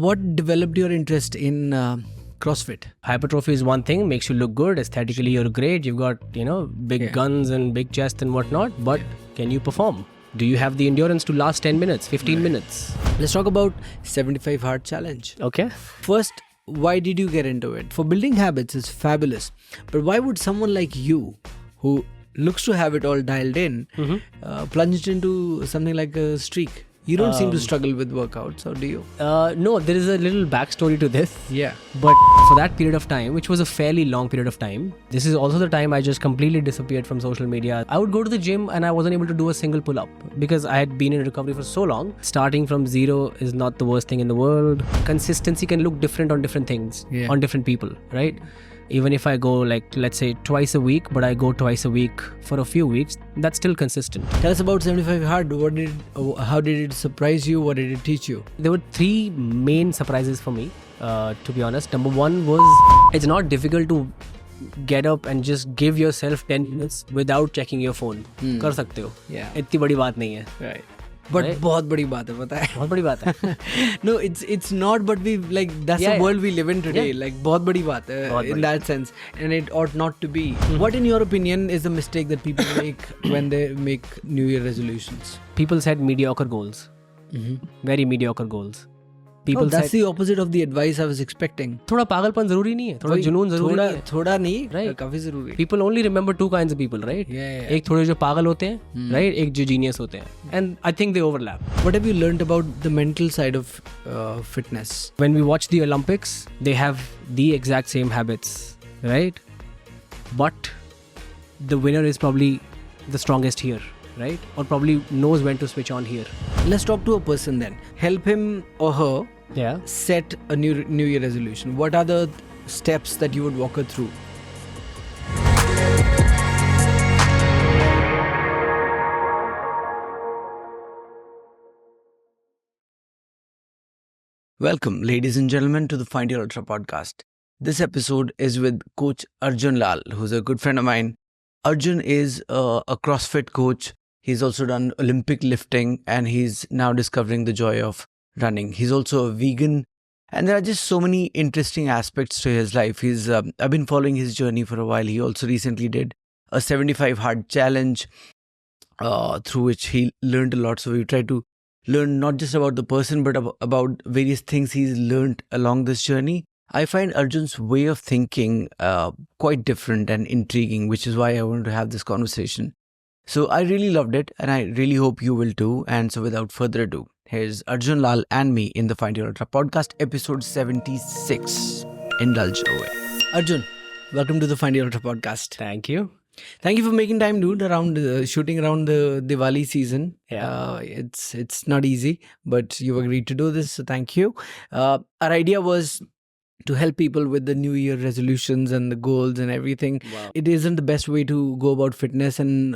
What developed your interest in CrossFit? Hypertrophy is one thing, makes you look good. Aesthetically, you're great. You've got, big guns and big chest and whatnot. But can you perform? Do you have the endurance to last 10 minutes, 15 minutes? Let's talk about 75 Hard Challenge. Okay. First, why did you get into it? For building habits is fabulous. But why would someone like you, who looks to have it all dialed in, plunged into something like a streak? You don't seem to struggle with workouts, or do you? No, there is a little backstory to this. Yeah. But for that period of time, which was a fairly long period of time, this is also the time I just completely disappeared from social media. I would go to the gym and I wasn't able to do a single pull-up because I had been in recovery for so long. Starting from zero is not the worst thing in the world. Consistency can look different on different things, on different people, right? Even if I go let's say twice a week, but I go twice a week for a few weeks, that's still consistent. Tell us about 75 Hard. How did it surprise you? What did it teach you? There were three main surprises for me, to be honest. Number one was, it's not difficult to get up and just give yourself 10 minutes without checking your phone. कर सकते हो. Yeah. इतनी बड़ी बात नहीं है. Right. But बहुत बड़ी बात है, पता है? बहुत बड़ी बात है. No, it's not, but that's the world we live in today. बहुत बड़ी बात है in that sense, and it ought not to be. What, in your opinion, is the mistake that people make when they make New Year resolutions? People set mediocre goals. Very mediocre goals. People that's the opposite of the advice I was expecting. थोड़ा पागलपन जरूरी नहीं है, थोड़ा जुनून जरूरी नहीं है. थोड़ा नहीं, right? काफी जरूरी. People only remember two kinds of people, right? Yeah. एक थोड़े जो पागल होते हैं, right? एक जो genius होते हैं. And I think they overlap. What have you learned about the mental side of fitness? When we watch the Olympics, they have the exact same habits, right? But the winner is probably the strongest here, right? Or probably knows when to switch on here. Let's talk to a person then. Help him or her set a New Year resolution. What are the steps that you would walk her through? Welcome, ladies and gentlemen, to the Find Your Ultra podcast. This episode is with Coach Arjun Lal, who's a good friend of mine. Arjun is a CrossFit coach. He's also done Olympic lifting, and he's now discovering the joy of running. He's also a vegan, and there are just so many interesting aspects to his life. I've been following his journey for a while. He also recently did a 75 Hard Challenge, through which he learned a lot. So we tried to learn not just about the person, but about various things he's learned along this journey. I find Arjun's way of thinking quite different and intriguing, which is why I wanted to have this conversation. So I really loved it, and I really hope you will too. And so without further ado, here's Arjun Lal and me in the Find Your Ultra podcast, episode 76. Indulge away. Arjun, welcome to the Find Your Ultra podcast. Thank you. Thank you for making time, dude, around shooting around the Diwali season. Yeah. It's not easy, but you've agreed to do this, so thank you. Our idea was to help people with the New Year resolutions and the goals and everything. Wow. It isn't the best way to go about fitness and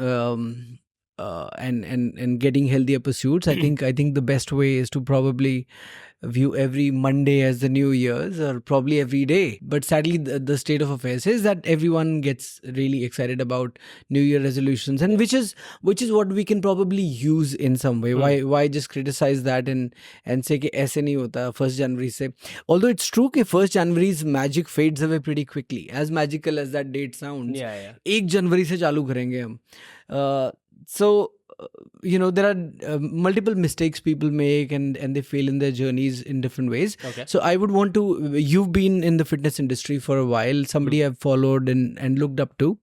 getting healthier pursuits. I think the best way is to probably view every Monday as the New Year's, or probably every day. But sadly, the state of affairs is that everyone gets really excited about New Year resolutions, and which is what we can probably use in some way. Why just criticize that and say कि ऐसे नहीं होता 1st January से? Although it's true कि 1st January's magic fades away pretty quickly, as magical as that date sounds. 1 January से चालू करेंगे हम. So there are multiple mistakes people make, and they fail in their journeys in different ways. Okay. So I would want to, you've been in the fitness industry for a while, somebody I've followed and looked up to.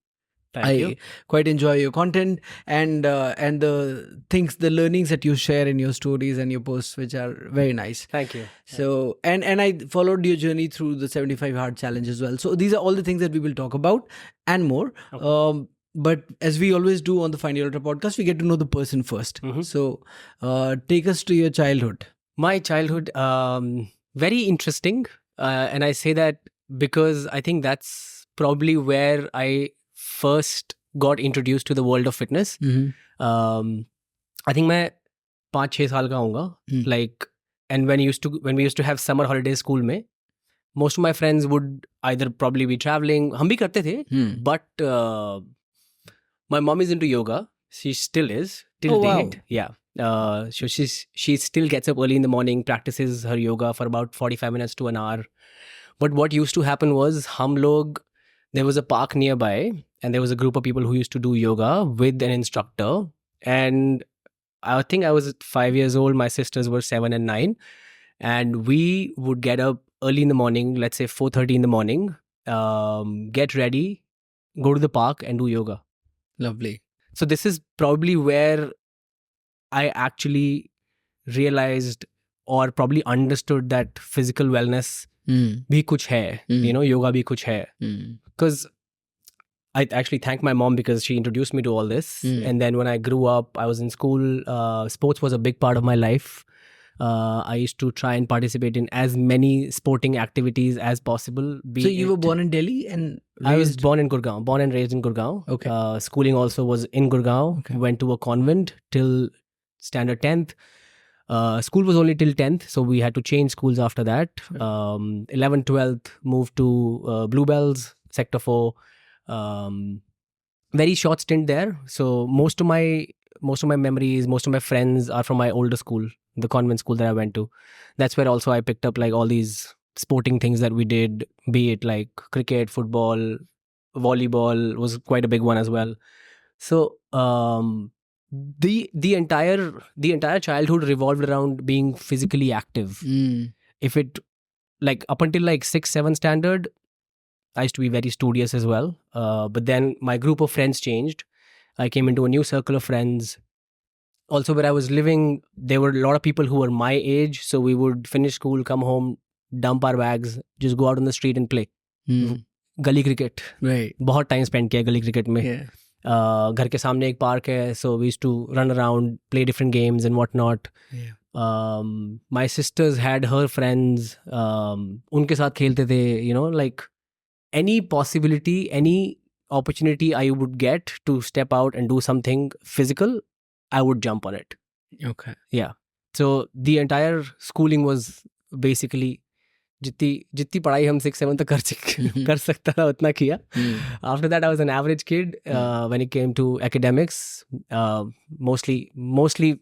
Thank you. Quite enjoy your content and the learnings that you share in your stories and your posts, which are very nice. Thank you. So, and I followed your journey through the 75 Hard Challenge as well. So these are all the things that we will talk about and more. Okay. But as we always do on the Find Your Ultra podcast, we get to know the person first. So take us to your childhood. My childhood, very interesting. And I say that because I think that's probably where I first got introduced to the world of fitness. I think मैं 5-6 साल का होऊंगा. And when we used to have summer holidays school में, most of my friends would either probably be traveling. हम भी करते थे, but my mom is into yoga. She still is till date. Wow. Yeah. So she still gets up early in the morning, practices her yoga for about 45 minutes to an hour. But what used to happen was, there was a park nearby, and there was a group of people who used to do yoga with an instructor. And I think I was 5 years old. My sisters were 7 and 9. And we would get up early in the morning, let's say 4:30 in the morning, get ready, go to the park and do yoga. Lovely. So this is probably where I actually realized or probably understood that physical wellness bhi kuch hai, yoga bhi kuch hai. Because I actually thank my mom because she introduced me to all this. And then when I grew up, I was in school. Sports was a big part of my life. I used to try and participate in as many sporting activities as possible. So you were born in Delhi and I was born in Gurgaon, born and raised in Gurgaon. Okay. Schooling also was in Gurgaon. Okay. Went to a convent till standard 10th. School was only till 10th, so we had to change schools after that. 11th, 12th, moved to Bluebells, Sector 4. Very short stint there. So most of my memories, most of my friends are from my older school, the convent school that I went to. That's where also I picked up like all these sporting things that we did, be it like cricket, football, volleyball was quite a big one as well. So the entire childhood revolved around being physically active. If it like up until like 6, 7 standard, I used to be very studious as well. But then my group of friends changed. I came into a new circle of friends. Also, where I was living, there were a lot of people who were my age. So we would finish school, come home, dump our bags, just go out on the street and play. Gully cricket. Right. बहुत time spent किया गली cricket में. Yeah. घर के सामने एक park है. So we used to run around, play different games and whatnot. Yeah. My sisters had her friends. उनके साथ खेलते थे, like any possibility, any opportunity I would get to step out and do something physical, I would jump on it. Okay. Yeah. So the entire schooling was basically जितनी पढ़ाई हम 6-7 तक कर सकता था उतना किया. After that, I was an average kid when it came to academics. Mostly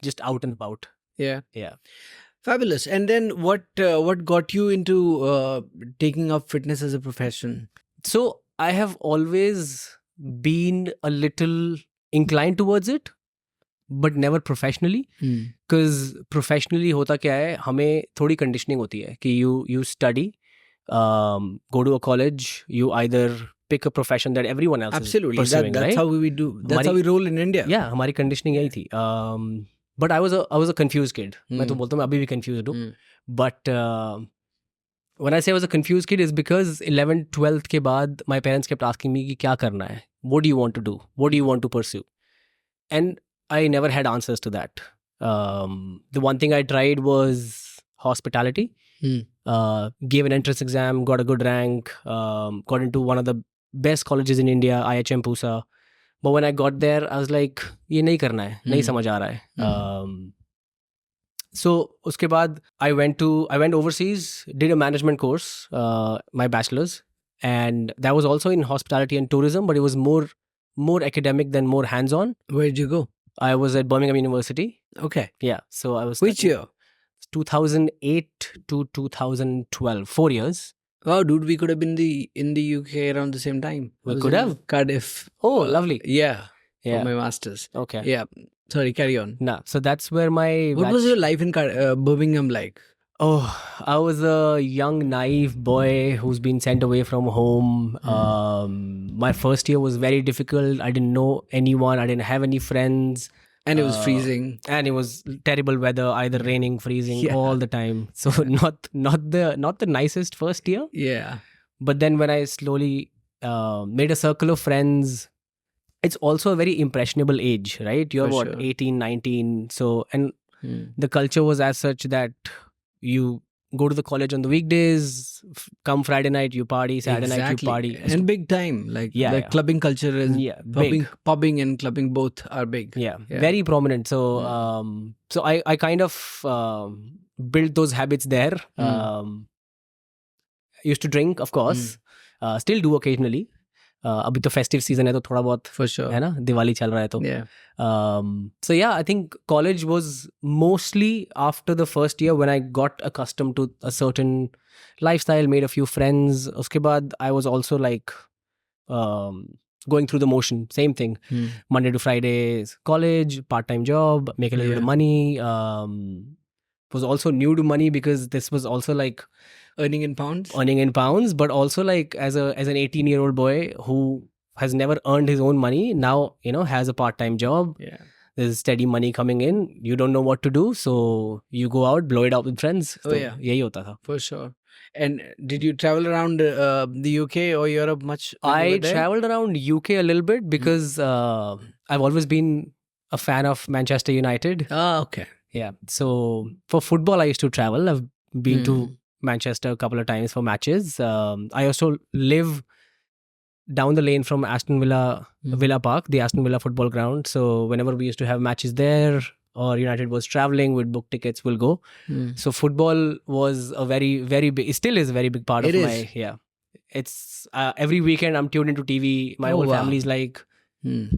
just out and about. Yeah. Yeah. Fabulous. And then what got you into taking up fitness as a profession? So I have always been a little inclined towards it, but never professionally. Because professionally होता क्या है, हमें थोड़ी conditioning होती है कि you study, go to a college, you either pick a profession that everyone else Absolutely. is pursuing, That's right? how we do. That's how we roll in India. Yeah, हमारी conditioning यही थी. But I was a confused kid. मैं तो बोलता हूँ मैं अभी भी confused हूँ. But when I say I was a confused kid is because 11th, 12th के बाद my parents kept asking me कि क्या करना है? What do you want to do? What do you want to pursue? And I never had answers to that. The one thing I tried was hospitality. Gave an entrance exam, got a good rank, got into one of the best colleges in India, IHM Pusa. But when I got there, I was like, ये नहीं करना है, नहीं समझ आ रहा है. So उसके बाद I went overseas, did a management course, my bachelor's, and that was also in hospitality and tourism, but it was more academic than more hands-on. Where did you go? I was at Birmingham University. Okay. Yeah. So I was. Which year? 2008 to 2012. 4 years. Wow, dude, we could have been in the UK around the same time. We could have. Cardiff. Oh, lovely. Yeah. Yeah. For my masters. Okay. Yeah. Sorry, carry on. Nah. So that's where my. What was your life in Birmingham like? Oh, I was a young, naive boy who's been sent away from home. My first year was very difficult. I didn't know anyone. I didn't have any friends. And it was freezing. And it was terrible weather, either raining, freezing all the time. So not the nicest first year. Yeah. But then when I slowly made a circle of friends, it's also a very impressionable age, right? You're For what, sure. 18, 19. So, and the culture was as such that you go to the college on the weekdays, come Friday night, you party, Saturday night, you party. And big time. Like, Yeah, the yeah. clubbing culture is big. pubbing and clubbing both are big. Yeah, very prominent. So, so I kind of built those habits there. Used to drink, of course. Still do occasionally. अभी तो festive season है तो थोड़ा बहुत For sure. है ना, दिवाली चल रहा है तो. Yeah. So yeah, I think college was mostly after the first year when I got accustomed to a certain lifestyle, made a few friends. Uske baad I was also like going through the motion, same thing. Monday to Friday, college, part-time job, make a little bit of money. Was also new to money because this was also like Earning in pounds. But also like as an 18-year-old boy who has never earned his own money, now has a part-time job. Yeah. There's steady money coming in. You don't know what to do, so you go out, blow it out with friends. Oh, So yeah. यही होता था. For sure. And did you travel around the UK or Europe much? when you I were there? traveled around UK a little bit because I've always been a fan of Manchester United. Ah, okay. Yeah. So for football, I used to travel. I've been to Manchester a couple of times for matches. I also live down the lane from Aston Villa Park, the Aston Villa football ground. So whenever we used to have matches there or United was traveling, we'd book tickets, we'll go. So football was a very, very big, it still is a very big part of my, yeah. It's every weekend I'm tuned into TV. My whole family's like,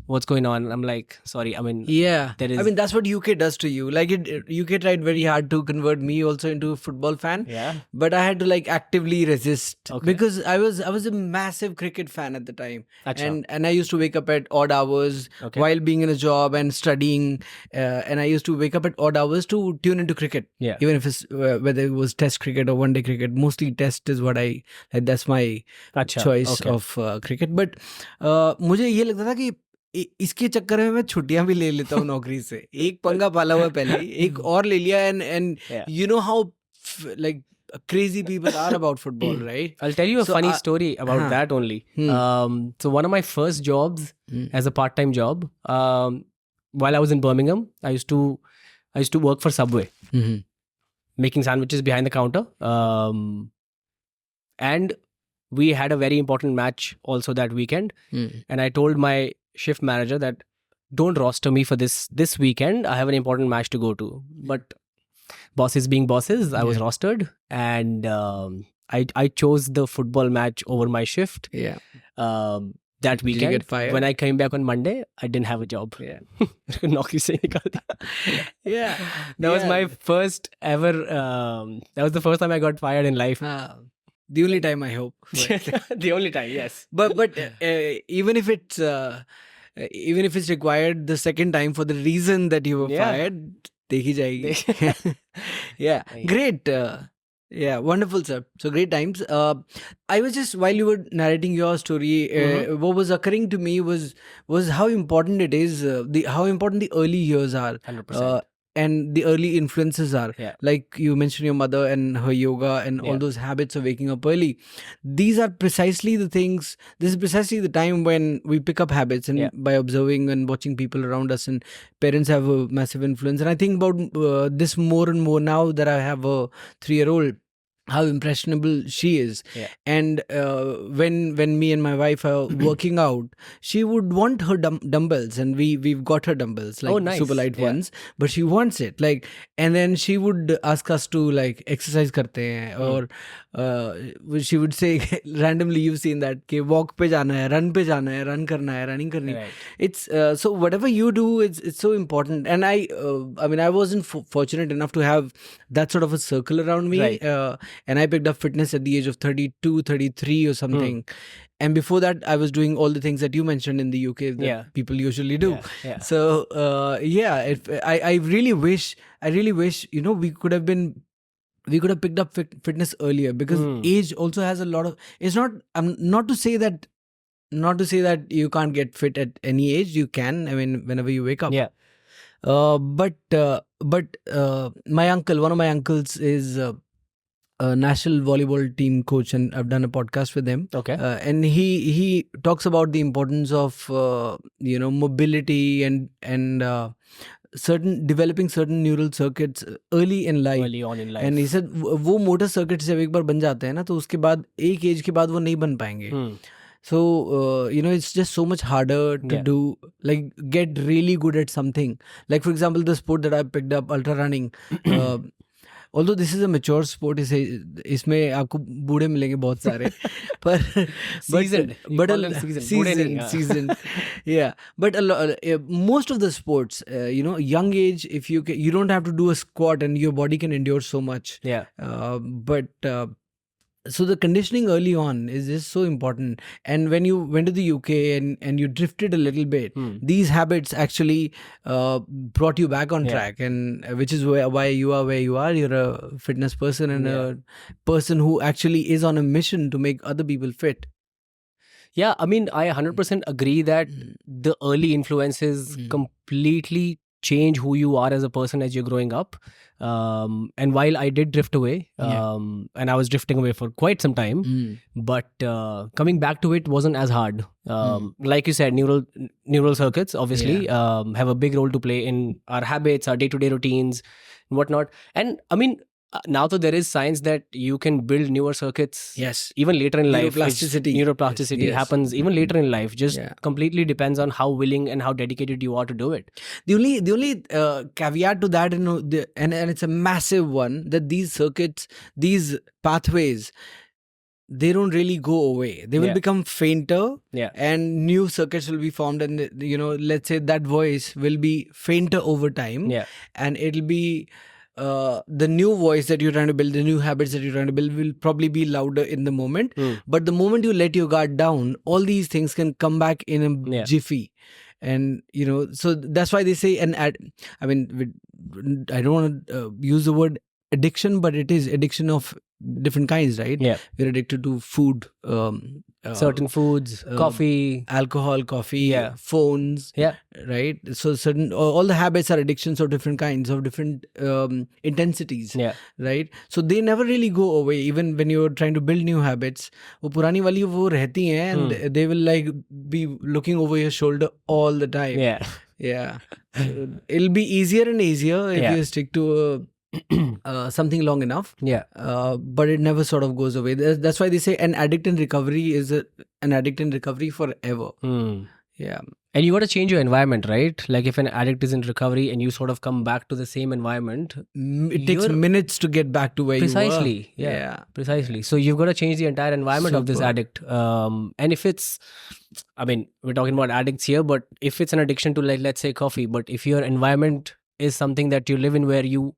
what's going on? I'm like, sorry, I mean, yeah, there is, I mean that's what UK does to you. Like UK tried very hard to convert me also into a football fan. Yeah. But I had to like actively resist Okay. because I was a massive cricket fan at the time. Acha. And I used to wake up at odd hours while being in a job and studying, and I used to wake up at odd hours to tune into cricket. Yeah. Even if it's whether it was test cricket or one day cricket, mostly test is what I like, that's my choice of cricket. But मुझे ये लगता था कि इसके चक्कर में मैं छुट्टियां भी ले लेता हूँ नौकरी से. एक पंगा पाला हुआ पहले, एक और ले लिया. And you know how like crazy people are about football, right? I'll tell you a funny story about that only. So one of my first jobs as a part-time job, while I was in Birmingham, I used to work for Subway, making sandwiches behind the counter. And we had a very important match also that weekend. And I told my shift manager that don't roster me for this weekend. I have an important match to go to. But bosses being bosses, I was rostered, and I chose the football match over my shift. Yeah. That weekend, did you get fired? When I came back on Monday, I didn't have a job. Yeah. नौकरी से निकाल दिया. Yeah. That was my first ever. That was the first time I got fired in life. The only time, I hope. The only time, yes. But even if it's required the second time for the reason that you were fired, देखी जाएगी. Yeah, great. Yeah, wonderful, sir. So great times. I was just, while you were narrating your story, what was occurring to me was how important it is, how important the early years are. 100%. And the early influences are. Yeah. Like you mentioned your mother and her yoga and all those habits of waking up early. These are precisely the things, this is precisely the time when we pick up habits, and by observing and watching people around us, and parents have a massive influence. And I think about this more and more now that I have a 3-year-old, how impressionable she is. And when me and my wife are working out, she would want her dumbbells, and we've got her dumbbells, like super light ones, but she wants it, like, and then she would ask us to like exercise karte hain, or she would say randomly, you've seen that, ke walk pe jana hai, run karna hai, running karni. Right. It's so whatever you do, it's so important. And I mean, I wasn't fortunate enough to have that sort of a circle around me. Right. And I picked up fitness at the age of 32, 33 or something. And before that, I was doing all the things that you mentioned in the UK that people usually do. So, I really wish, we could have picked up fitness earlier, because age also has a lot of, it's not, not to say that you can't get fit at any age. You can, I mean, whenever you wake up. Yeah. But my uncle, one of my uncles is a national volleyball team coach, and I've done a podcast with him. Okay. And he talks about the importance of mobility and developing certain neural circuits early on in life. And he said वो motor circuits जब एक बार बन जाते हैं ना, तो उसके बाद एक age के बाद वो नहीं बन पाएंगे. So, it's just so much harder to do, like get really good at something. Like for example, the sport that I picked up, ultra running. although this is a mature sport, इसमें आपको बूढ़े मिलेंगे बहुत सारे, पर Seasoned. You but call them seasoned. बूढ़े नहीं, हाँ. seasoned, yeah. But most of the sports, young age, if you don't have to do a squat and your body can endure so much. Yeah. So the conditioning early on is just so important. And when you went to the UK and you drifted a little bit, these habits actually brought you back on track, and which is why you are where you are. You're a fitness person and a person who actually is on a mission to make other people fit. Yeah, I mean, I 100% agree that the early influences completely change who you are as a person as you're growing up. And while I did drift away, and I was drifting away for quite some time, but coming back to it wasn't as hard. Like you said, neural circuits obviously have a big role to play in our habits, our day-to-day routines, and whatnot. And I mean, now that there is science that you can build newer circuits even later in life. Neuroplasticity happens even later in life. Just completely depends on how willing and how dedicated you are to do it. The only caveat to that, and it's a massive one, that these circuits, these pathways, they don't really go away. They will become fainter, and new circuits will be formed, and let's say that voice will be fainter over time, and it'll be the new voice that you're trying to build, the new habits that you're trying to build will probably be louder in the moment. But the moment you let your guard down, all these things can come back in a jiffy. And so that's why they say, I don't want to use the word addiction, but it is addiction of different kinds, right? We're addicted to food, certain foods, coffee, alcohol, coffee, phones, right? So all the habits are addictions of different kinds, of different intensities, right? So they never really go away. Even when you're trying to build new habits, वो पुरानी वाली वो रहती हैं, and they will like be looking over your shoulder all the time. It'll be easier and easier if you stick to something long enough, but it never sort of goes away. That's why they say an addict in recovery is an addict in recovery forever. And you got to change your environment, right? Like if an addict is in recovery and you sort of come back to the same environment, it takes minutes to get back to where you were. Precisely. So you've got to change the entire environment of this addict. And if it's, I mean, we're talking about addicts here, but if it's an addiction to, like, let's say coffee, but if your environment is something that you live in where you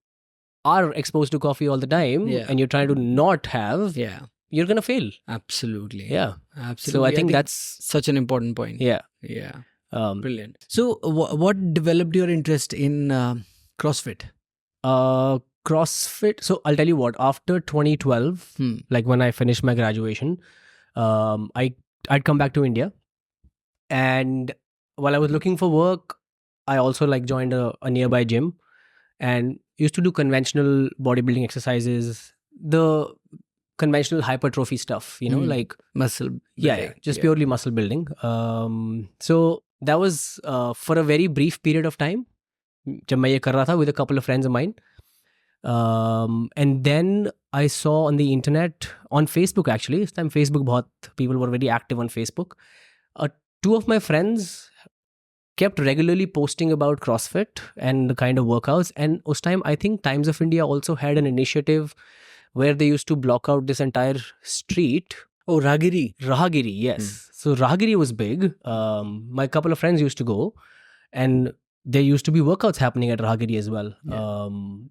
are exposed to coffee all the time and you're trying to not have, you're going to fail. Absolutely. Absolutely. So I think that's such an important point. Brilliant. So what developed your interest in CrossFit? CrossFit. So I'll tell you what, after 2012, like when I finished my graduation, I'd come back to India, and while I was looking for work, I also like joined a nearby gym and used to do conventional bodybuilding exercises, the conventional hypertrophy stuff, like muscle building. Just purely muscle building. So that was for a very brief period of time जब मैं ये कर रहा था with a couple of friends of mine. And then I saw on the internet, on Facebook actually, this time Facebook, people were very active on Facebook. Two of my friends kept regularly posting about CrossFit and the kind of workouts. And us time, I think Times of India also had an initiative where they used to block out this entire street. Oh, Rahagiri, yes. So Rahagiri was big. My couple of friends used to go, and there used to be workouts happening at Rahagiri as well.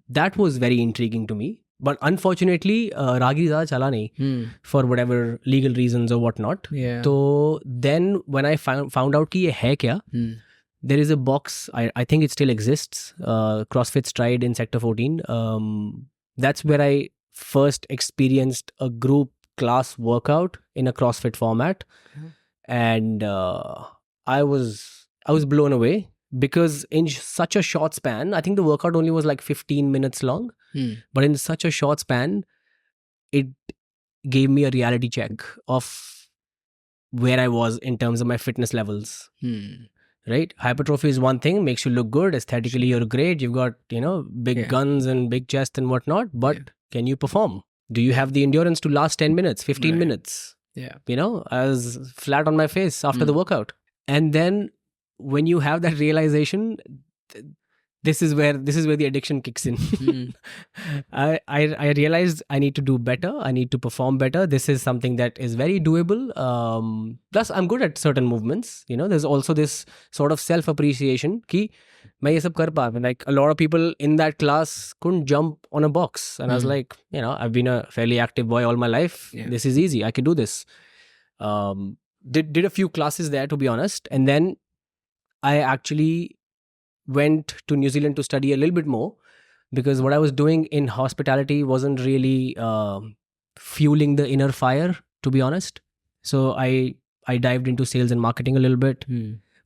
That was very intriguing to me. But unfortunately, Rahagiri zyada chala nahi for whatever legal reasons or whatnot. So then when I found out ki ye hai kya, there is a box, I think it still exists, CrossFit Stride in Sector 14. That's where I first experienced a group class workout in a CrossFit format. And I was blown away, because in such a short span, I think the workout only was like 15 minutes long, but in such a short span, it gave me a reality check of where I was in terms of my fitness levels. Right? Hypertrophy is one thing, makes you look good, aesthetically you're great, you've got, big guns and big chest and whatnot, but can you perform? Do you have the endurance to last 10 minutes, 15 minutes? I was flat on my face after the workout. And then when you have that realization, this is where the addiction kicks in. I realized I need to do better. I need to perform better. This is something that is very doable. Plus, I'm good at certain movements. There's also this sort of self-appreciation कि मैं ये सब कर पा रहा हूँ. Like a lot of people in that class couldn't jump on a box, and I was like, I've been a fairly active boy all my life. Yeah. This is easy. I can do this. Did a few classes there, to be honest, and then I actually went to New Zealand to study a little bit more, because what I was doing in hospitality wasn't really fueling the inner fire, to be honest. So I dived into sales and marketing a little bit.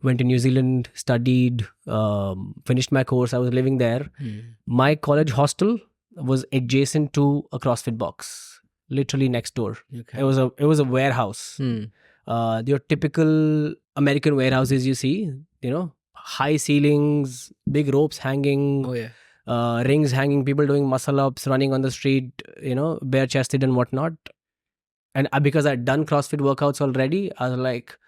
Went to New Zealand, studied, finished my course. I was living there. My college hostel was adjacent to a CrossFit box, literally next door. Okay. It was a warehouse. Your typical American warehouses you see, high ceilings, big ropes hanging, rings hanging, people doing muscle ups, running on the street, bare chested and whatnot. And because I'd done CrossFit workouts already, I was like,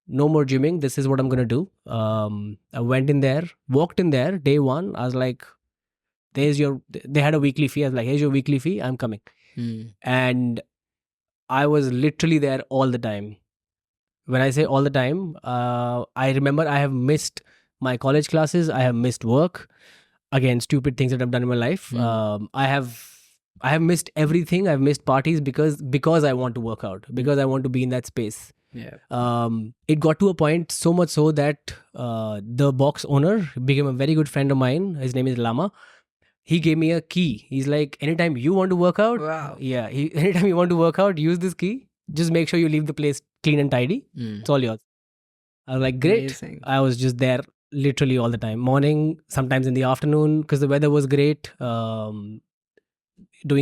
no more gymming. This is what I'm going to do. I went in there, walked in there day one. I was like, they had a weekly fee. I was like, here's your weekly fee. I'm coming. And I was literally there all the time. When I say all the time, I remember I have missed my college classes. I have missed work. Again, stupid things that I've done in my life. I have missed everything. I've missed parties because I want to work out, because I want to be in that space. Yeah. It got to a point so much so that the box owner became a very good friend of mine. His name is Lama. He gave me a key. He's like, anytime you want to work out, anytime you want to work out, use this key. Just make sure you leave the place clean and tidy. It's all yours. I was like, great. Amazing. I was just there literally all the time. Morning, sometimes in the afternoon, because the weather was great. Doing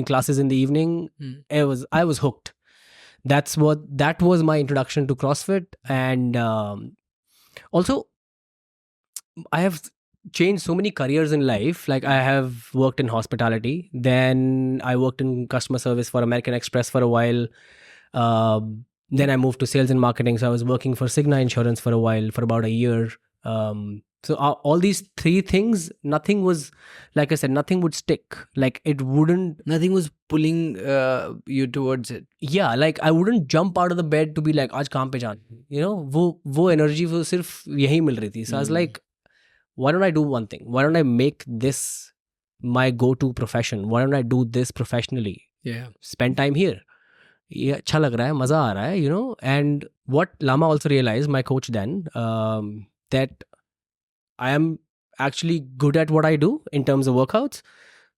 classes in the evening. I was hooked. That was my introduction to CrossFit. And also, I have changed so many careers in life. Like, I have worked in hospitality. Then I worked in customer service for American Express for a while. Then I moved to sales and marketing. So I was working for Cigna Insurance for a while, for about a year. So all these three things, nothing was, like I said, nothing would stick. Like nothing was pulling you towards it. Yeah, like I wouldn't jump out of the bed to be like, आज काम पे जाना. वो energy वो सिर्फ यही मिल रही थी. So I was like, why don't I do one thing? Why don't I make this my go-to profession? Why don't I do this professionally? Yeah. Spend time here. ये अच्छा लग रहा है, मजा आ रहा है, And what Lama also realized, my coach then, that I am actually good at what I do in terms of workouts,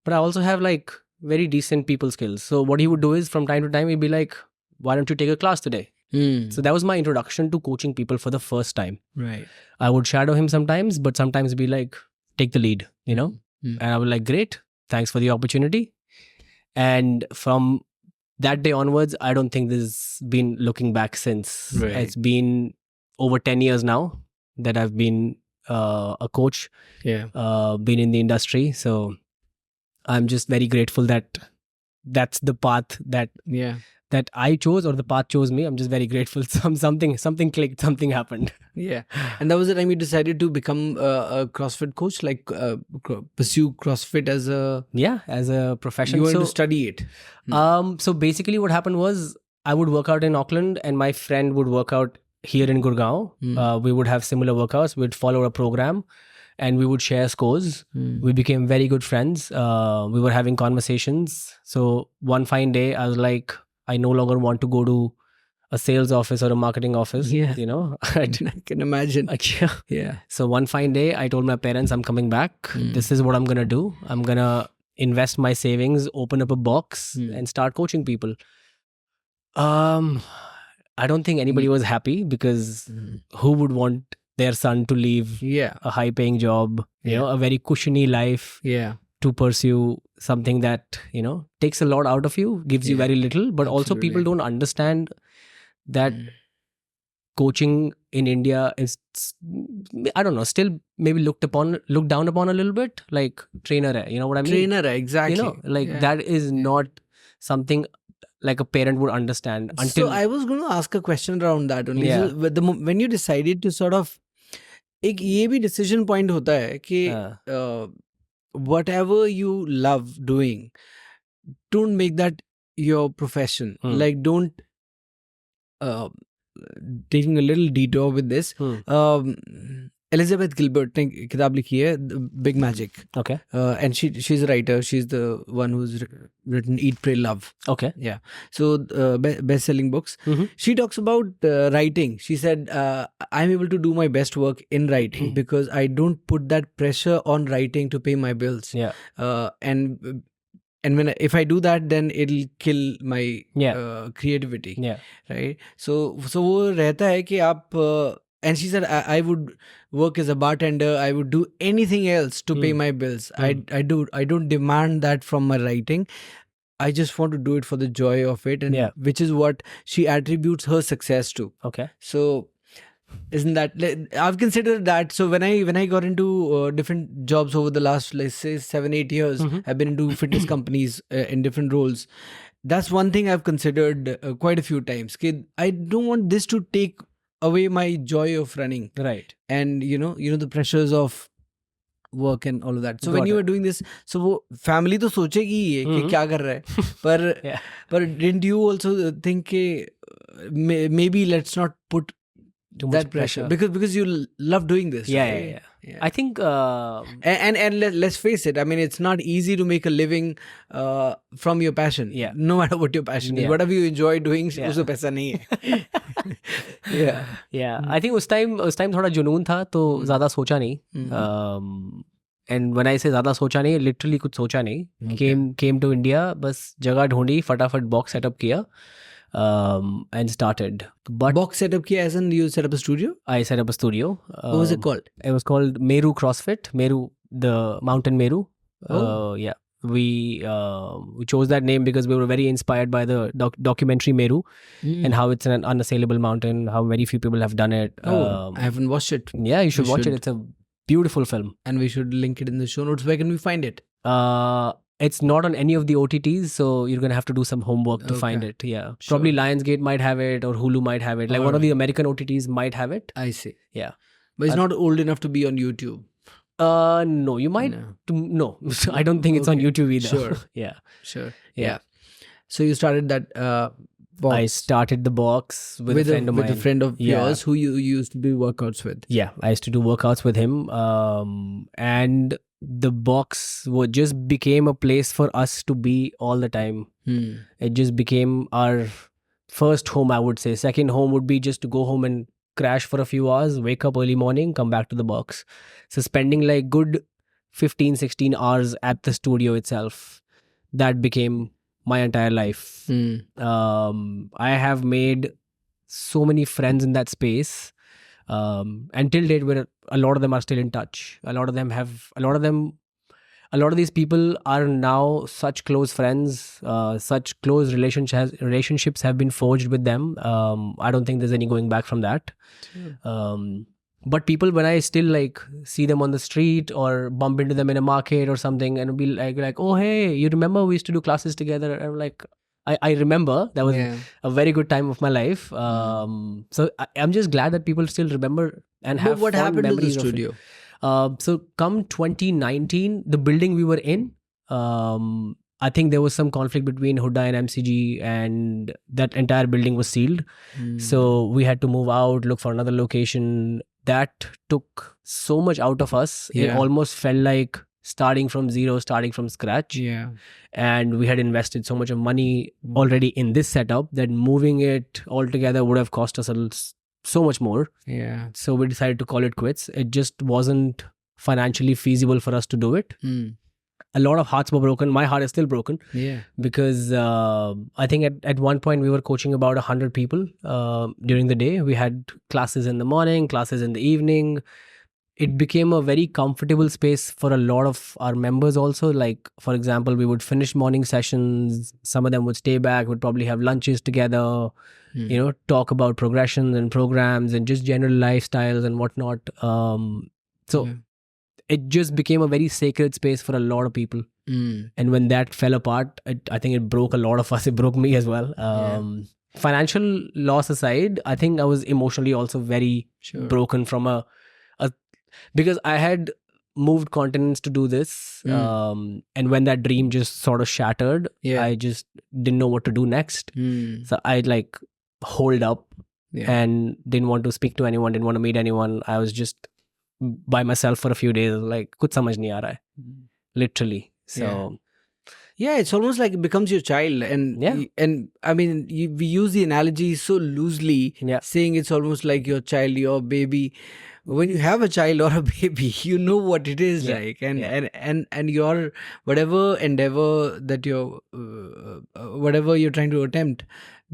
but I also have like very decent people skills. So what he would do is from time to time, he'd be like, why don't you take a class today? So that was my introduction to coaching people for the first time. Right. I would shadow him sometimes, but sometimes be like, take the lead, And I was like, great, thanks for the opportunity. And from that day onwards, I don't think this has been looking back since. Right. It's been over 10 years now that I've been a coach, been in the industry. So I'm just very grateful that that's the path that I chose, or the path chose me. I'm just very grateful. Something clicked, something happened. Yeah. And that was the time you decided to become a CrossFit coach, like pursue CrossFit as a profession. You wanted to study it. So basically what happened was I would work out in Auckland and my friend would work out here in Gurgaon. We would have similar workouts. We'd follow a program and we would share scores. We became very good friends. We were having conversations. So one fine day, I was like, I no longer want to go to a sales office or a marketing office. I can imagine. Yeah. So one fine day, I told my parents, I'm coming back. This is what I'm going to do. I'm going to invest my savings, open up a box and start coaching people. I don't think anybody was happy, because who would want their son to leave a high paying job, a very cushiony life, to pursue something that, takes a lot out of you, gives you very little, but also people don't understand that coaching in India is, I don't know, still maybe looked down upon a little bit, like trainer, you know what I mean? Trainer, exactly. That is not something like a parent would understand until... So I was going to ask a question around that only. So when you decided to sort of एक ये भी decision point होता है कि whatever you love doing, don't make that your profession. Like, don't taking a little detour with this. Elizabeth Gilbert ने किताब लिखी है Big Magic. Okay. And she's a writer. She's the one who's written Eat, Pray, Love. Okay. Yeah. So best-selling books. She talks about writing. She said, I'm able to do my best work in writing because I don't put that pressure on writing to pay my bills. Yeah. And when if I do that, then it'll kill my creativity. Yeah. Right. So वो रहता है कि आप and she said I would work as a bartender. I would do anything else to pay my bills. I don't demand that from my writing. I just want to do it for the joy of it, and which is what she attributes her success to. Okay. So isn't that, I've considered that. So when I got into different jobs over the last, let's say 7-8 years, I've been into fitness companies in different roles. That's one thing I've considered quite a few times. I don't want this to take away my joy of running. Right. And you know the pressures of work and all of that. So when you were doing this, so वो family तो सोचेगी ही है कि क्या कर रहा है, पर didn't you also think कि maybe let's not put too that much pressure because you love doing this. Yeah. I think and let's face it, I mean, it's not easy to make a living from your passion. No matter what your passion is, whatever you enjoy doing, उसमें पैसा नहीं है. I think उस time थोड़ा जुनून था तो ज़्यादा सोचा नहीं. And when I say ज़्यादा सोचा नहीं, literally कुछ सोचा नहीं. Came to India, बस जगह ढूंढी, फटाफट box setup किया. And started. But box setup kiya as in you set up a studio? I set up a studio. What was it called? It was called Meru CrossFit. Meru, the mountain Meru. Yeah. We chose that name because we were very inspired by the documentary Meru and how it's an unassailable mountain, how very few people have done it. I haven't watched it. Yeah, you should watch it. It's a beautiful film. And we should link it in the show notes. Where can we find it? It's not on any of the OTTs, so you're going to have to do some homework to find it. Yeah. Sure. Probably Lionsgate might have it or Hulu might have it. Like one of the American OTTs might have it. I see. Yeah. But it's not old enough to be on YouTube. No, you might. No. I don't think it's on YouTube either. Sure. Yeah. Sure. Yeah. So you started that box. I started the box with a friend of mine. With a friend of yours who you used to do workouts with. Yeah. I used to do workouts with him. And the box just became a place for us to be all the time. It just became our first home, I would say. Second home would be just to go home and crash for a few hours, wake up early morning, come back to the box. So spending like good 15-16 hours at the studio itself, that became my entire life. I have made so many friends in that space. Until date, where a lot of them are still in touch. A lot of these people are now such close friends. Such close relationships have been forged with them. I don't think there's any going back from that. But people, when I still like see them on the street or bump into them in a market or something, and be like, oh hey, you remember we used to do classes together? And I'm like, I remember. That was a very good time of my life. So I'm just glad that people still remember and have what fond happened to the memories studio? of it. So come 2019, the building we were in, I think there was some conflict between Huda and MCG, and that entire building was sealed. So we had to move out, look for another location. That took so much out of us. It almost felt like starting from zero, starting from scratch. And we had invested so much of money already in this setup that moving it all together would have cost us so much more. So we decided to call it quits. It just wasn't financially feasible for us to do it. A lot of hearts were broken. My heart is still broken. Because I think at one point we were coaching about 100 people during the day. We had classes in the morning, classes in the evening. It became a very comfortable space for a lot of our members also. Like, for example, we would finish morning sessions. Some of them would stay back, would probably have lunches together, talk about progressions and programs and just general lifestyles and whatnot. It just became a very sacred space for a lot of people. And when that fell apart, I think it broke a lot of us. It broke me as well. Financial loss aside, I think I was emotionally also very broken from a because I had moved continents to do this. And when that dream just sort of shattered, I just didn't know what to do next. So I like holed up and didn't want to speak to anyone, didn't want to meet anyone. I was just by myself for a few days, like kuch samajh nahi aa raha hai. Literally. So yeah, it's almost like it becomes your child, and I mean, we use the analogy so loosely, saying it's almost like your child, your baby. When you have a child or a baby, you know what it is like, and your whatever endeavor that you're whatever you're trying to attempt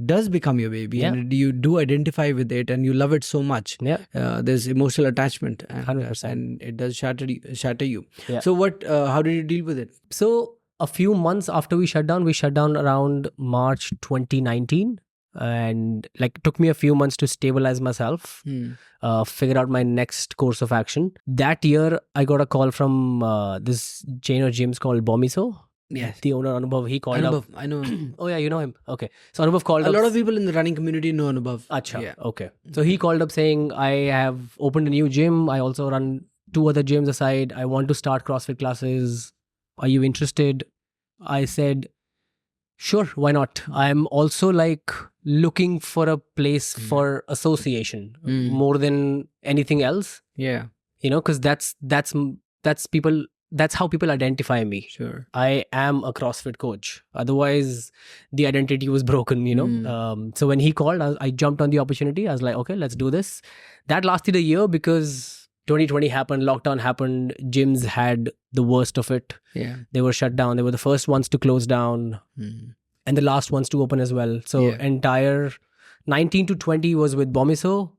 does become your baby, and you do identify with it, and you love it so much. There's emotional attachment, and 100%, and it does shatter you. So what? How did you deal with it? So a few months after we shut down around March 2019, and like took me a few months to stabilize myself, figure out my next course of action. That year, I got a call from this chain of gyms called Bomiso. Yes. The owner, Anubhav, he called up. I know him. Oh yeah, you know him. Okay. So Anubhav called up. A lot of people in the running community know Anubhav. Acha. Yeah. Okay. So he called up saying, I have opened a new gym. I also run 2 other gyms aside. I want to start CrossFit classes. Are you interested? I said, sure, why not? I'm also like looking for a place for association more than anything else. Yeah. You know, because that's people. That's how people identify me. Sure. I am a CrossFit coach. Otherwise, the identity was broken, you know. So when he called, I jumped on the opportunity. I was like, okay, let's do this. That lasted a year because 2020 happened, lockdown happened. Gyms had the worst of it. Yeah. They were shut down. They were the first ones to close down and the last ones to open as well. So entire 19 to 20 was with Bomiso.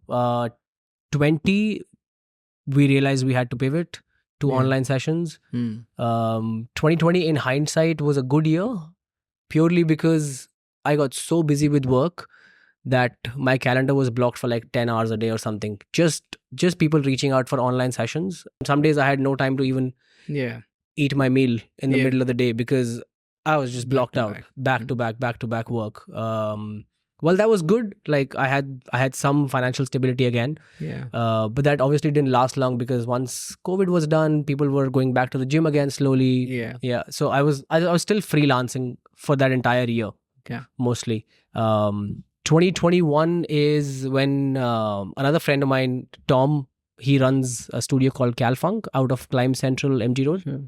20, we realized we had to pivot to online sessions. 2020 in hindsight was a good year purely because I got so busy with work that my calendar was blocked for like 10 hours a day or something. Just people reaching out for online sessions. Some days I had no time to even eat my meal in the middle of the day because I was just blocked out, back to back work. Well, that was good. Like I had some financial stability again. But that obviously didn't last long because once COVID was done, people were going back to the gym again slowly. So I was still freelancing for that entire year. Mostly. 2021 is when another friend of mine, Tom, he runs a studio called Calfunk out of Climb Central, MG Road. Sure.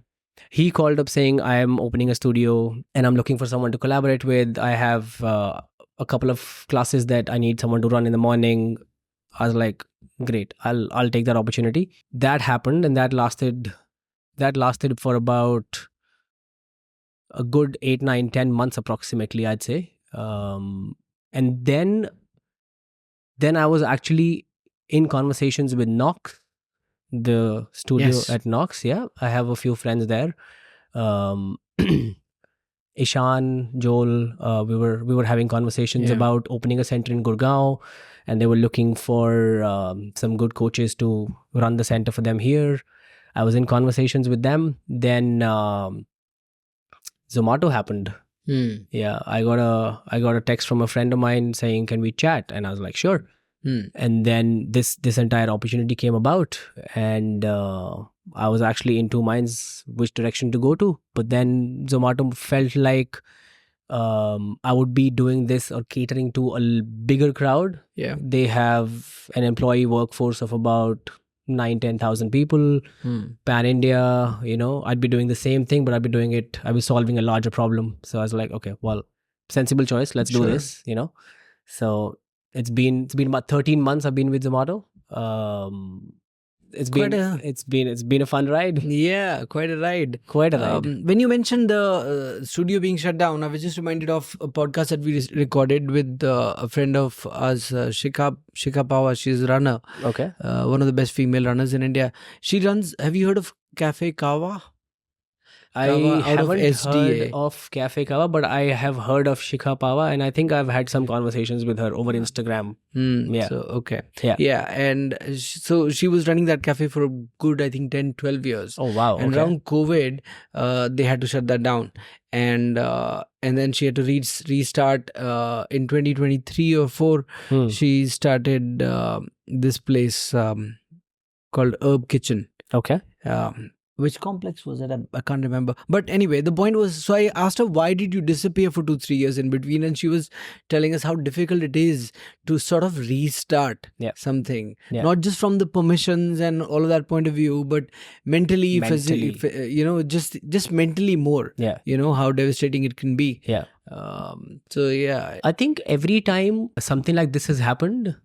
He called up saying, I am opening a studio and I'm looking for someone to collaborate with. I have a couple of classes that I need someone to run in the morning. I was like, great, I'll take that opportunity. That happened and that lasted for about a good 8, 9, 10 months approximately, I'd say. And then I was actually in conversations with Knox, the studio at Knox. Yeah, I have a few friends there. Ishan, Joel, we were having conversations about opening a center in Gurgaon, and they were looking for some good coaches to run the center for them here. I was in conversations with them. Then Zomato happened. Yeah, I got a text from a friend of mine saying, "Can we chat?" And I was like, "Sure." And then this entire opportunity came about, and I was actually in 2 minds which direction to go to. But then Zomato felt like I would be doing this or catering to a bigger crowd. Yeah, they have an employee workforce of about 9,000-10,000 people, pan India. You know, I'd be doing the same thing, but I'd be solving a larger problem. So I was like, okay, well, sensible choice. Let's do this. You know, so it's been about 13 months I've been with Zomato. It's been a fun ride. Yeah, quite a ride. When you mentioned the studio being shut down, I was just reminded of a podcast that we recorded with a friend of ours, Shikha Pawa. She's a runner. Okay. One of the best female runners in India. She runs. Have you heard of Cafe Kawa? I haven't heard of Cafe Kawa, but I have heard of Shikha Pawa, and I think I've had some conversations with her over Instagram. Yeah. So, okay. Yeah. And so she was running that cafe for a good, I think, 10, 12 years. Oh, wow. And around COVID, they had to shut that down. And then she had to restart in 2023 or 4. She started this place called Herb Kitchen. Okay. Which complex was it? I can't remember. But anyway, the point was, so I asked her, why did you disappear for 2-3 years in between? And she was telling us how difficult it is to sort of restart something. Yeah. Not just from the permissions and all of that point of view, but mentally. Just mentally more. Yeah. How devastating it can be. Yeah. So yeah. I think every time something like this has happened,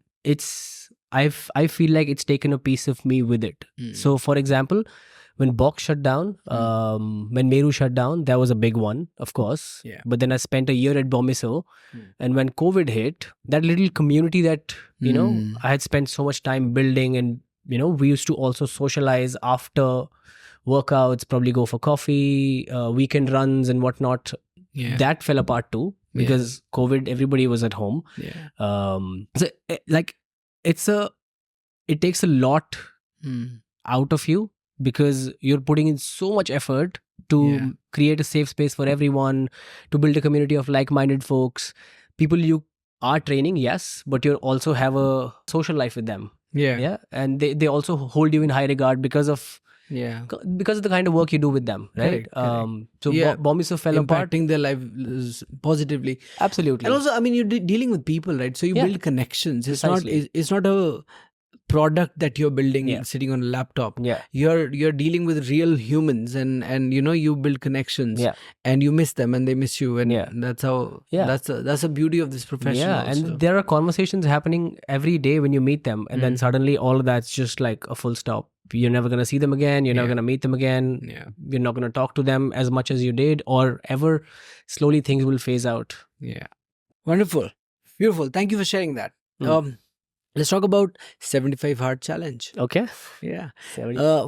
I feel like it's taken a piece of me with it. So for example, when Box shut down, when Meru shut down, that was a big one, of course. Yeah. But then I spent a year at Bomiso, and when COVID hit, that little community that I had spent so much time building, and we used to also socialize after workouts, probably go for coffee, weekend runs and whatnot. Yeah. That fell apart too because COVID, everybody was at home. Yeah. So like it takes a lot out of you, because you're putting in so much effort to create a safe space for everyone, to build a community of like-minded folks, people you are training, yes, but you also have a social life with them. Yeah. And they also hold you in high regard because of the kind of work you do with them, right? Correct. So Bomiso fell apart. Impacting their life positively. Absolutely. And also, I mean, you're dealing with people, right? So you build connections. It's not a product that you're building sitting on a laptop. You're dealing with real humans, and you build connections, and you miss them and they miss you, and that's how that's the beauty of this profession. And there are conversations happening every day when you meet them, and then suddenly all of that's just like a full stop. You're never going to see them again, you're never going to meet them again, you're not going to talk to them as much as you did or ever. Slowly things will phase out. Wonderful, beautiful. Thank you for sharing that. Let's talk about 75 hard challenge. Okay.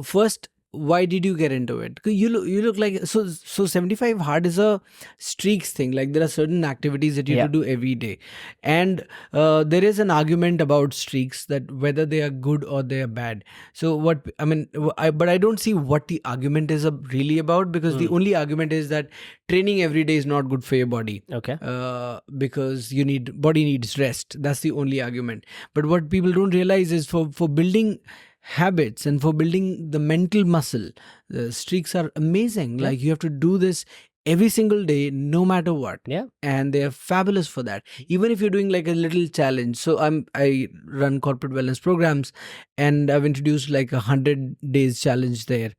First, why did you get into it? 'Cause you look like so 75 hard is a streaks thing. Like there are certain activities that you have to do every day, and there is an argument about streaks that whether they are good or they are bad. So but I don't see what the argument is really about, because the only argument is that training every day is not good for your body. Okay. Because body needs rest. That's the only argument. But what people don't realize is for building habits and for building the mental muscle, the streaks are amazing. Like you have to do this every single day, no matter what. And they are fabulous for that. Even if you're doing like a little challenge. So I run corporate wellness programs, and I've introduced like 100 days challenge there,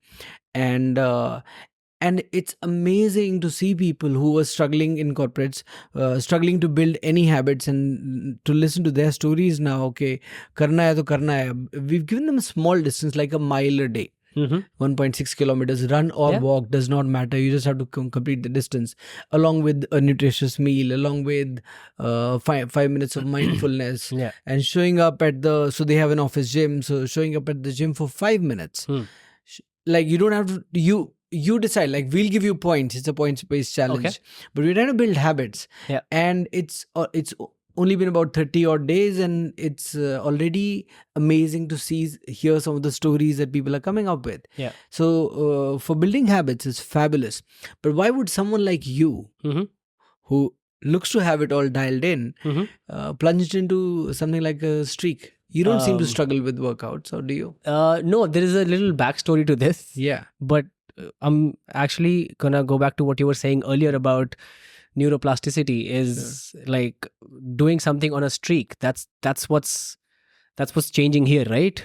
and it's amazing to see people who are struggling in corporates, struggling to build any habits, and to listen to their stories now. Okay, karna hai to karna hai. We've given them a small distance, like a mile a day. 1.6 kilometers, run or walk, does not matter. You just have to complete the distance, along with a nutritious meal, along with 5 minutes of mindfulness, and showing up so they have an office gym, so showing up at the gym for 5 minutes. Like you don't have to, you decide, like we'll give you points. It's a points-based challenge, but we're trying to build habits, and it's only been about 30 odd days, and it's already amazing to hear some of the stories that people are coming up with. So for building habits, it's fabulous. But why would someone like you, who looks to have it all dialed in, plunge into something like a streak? You don't seem to struggle with workouts, or do you? No, there is a little backstory to this. But I'm actually gonna go back to what you were saying earlier about neuroplasticity is like doing something on a streak. That's what's changing here, right?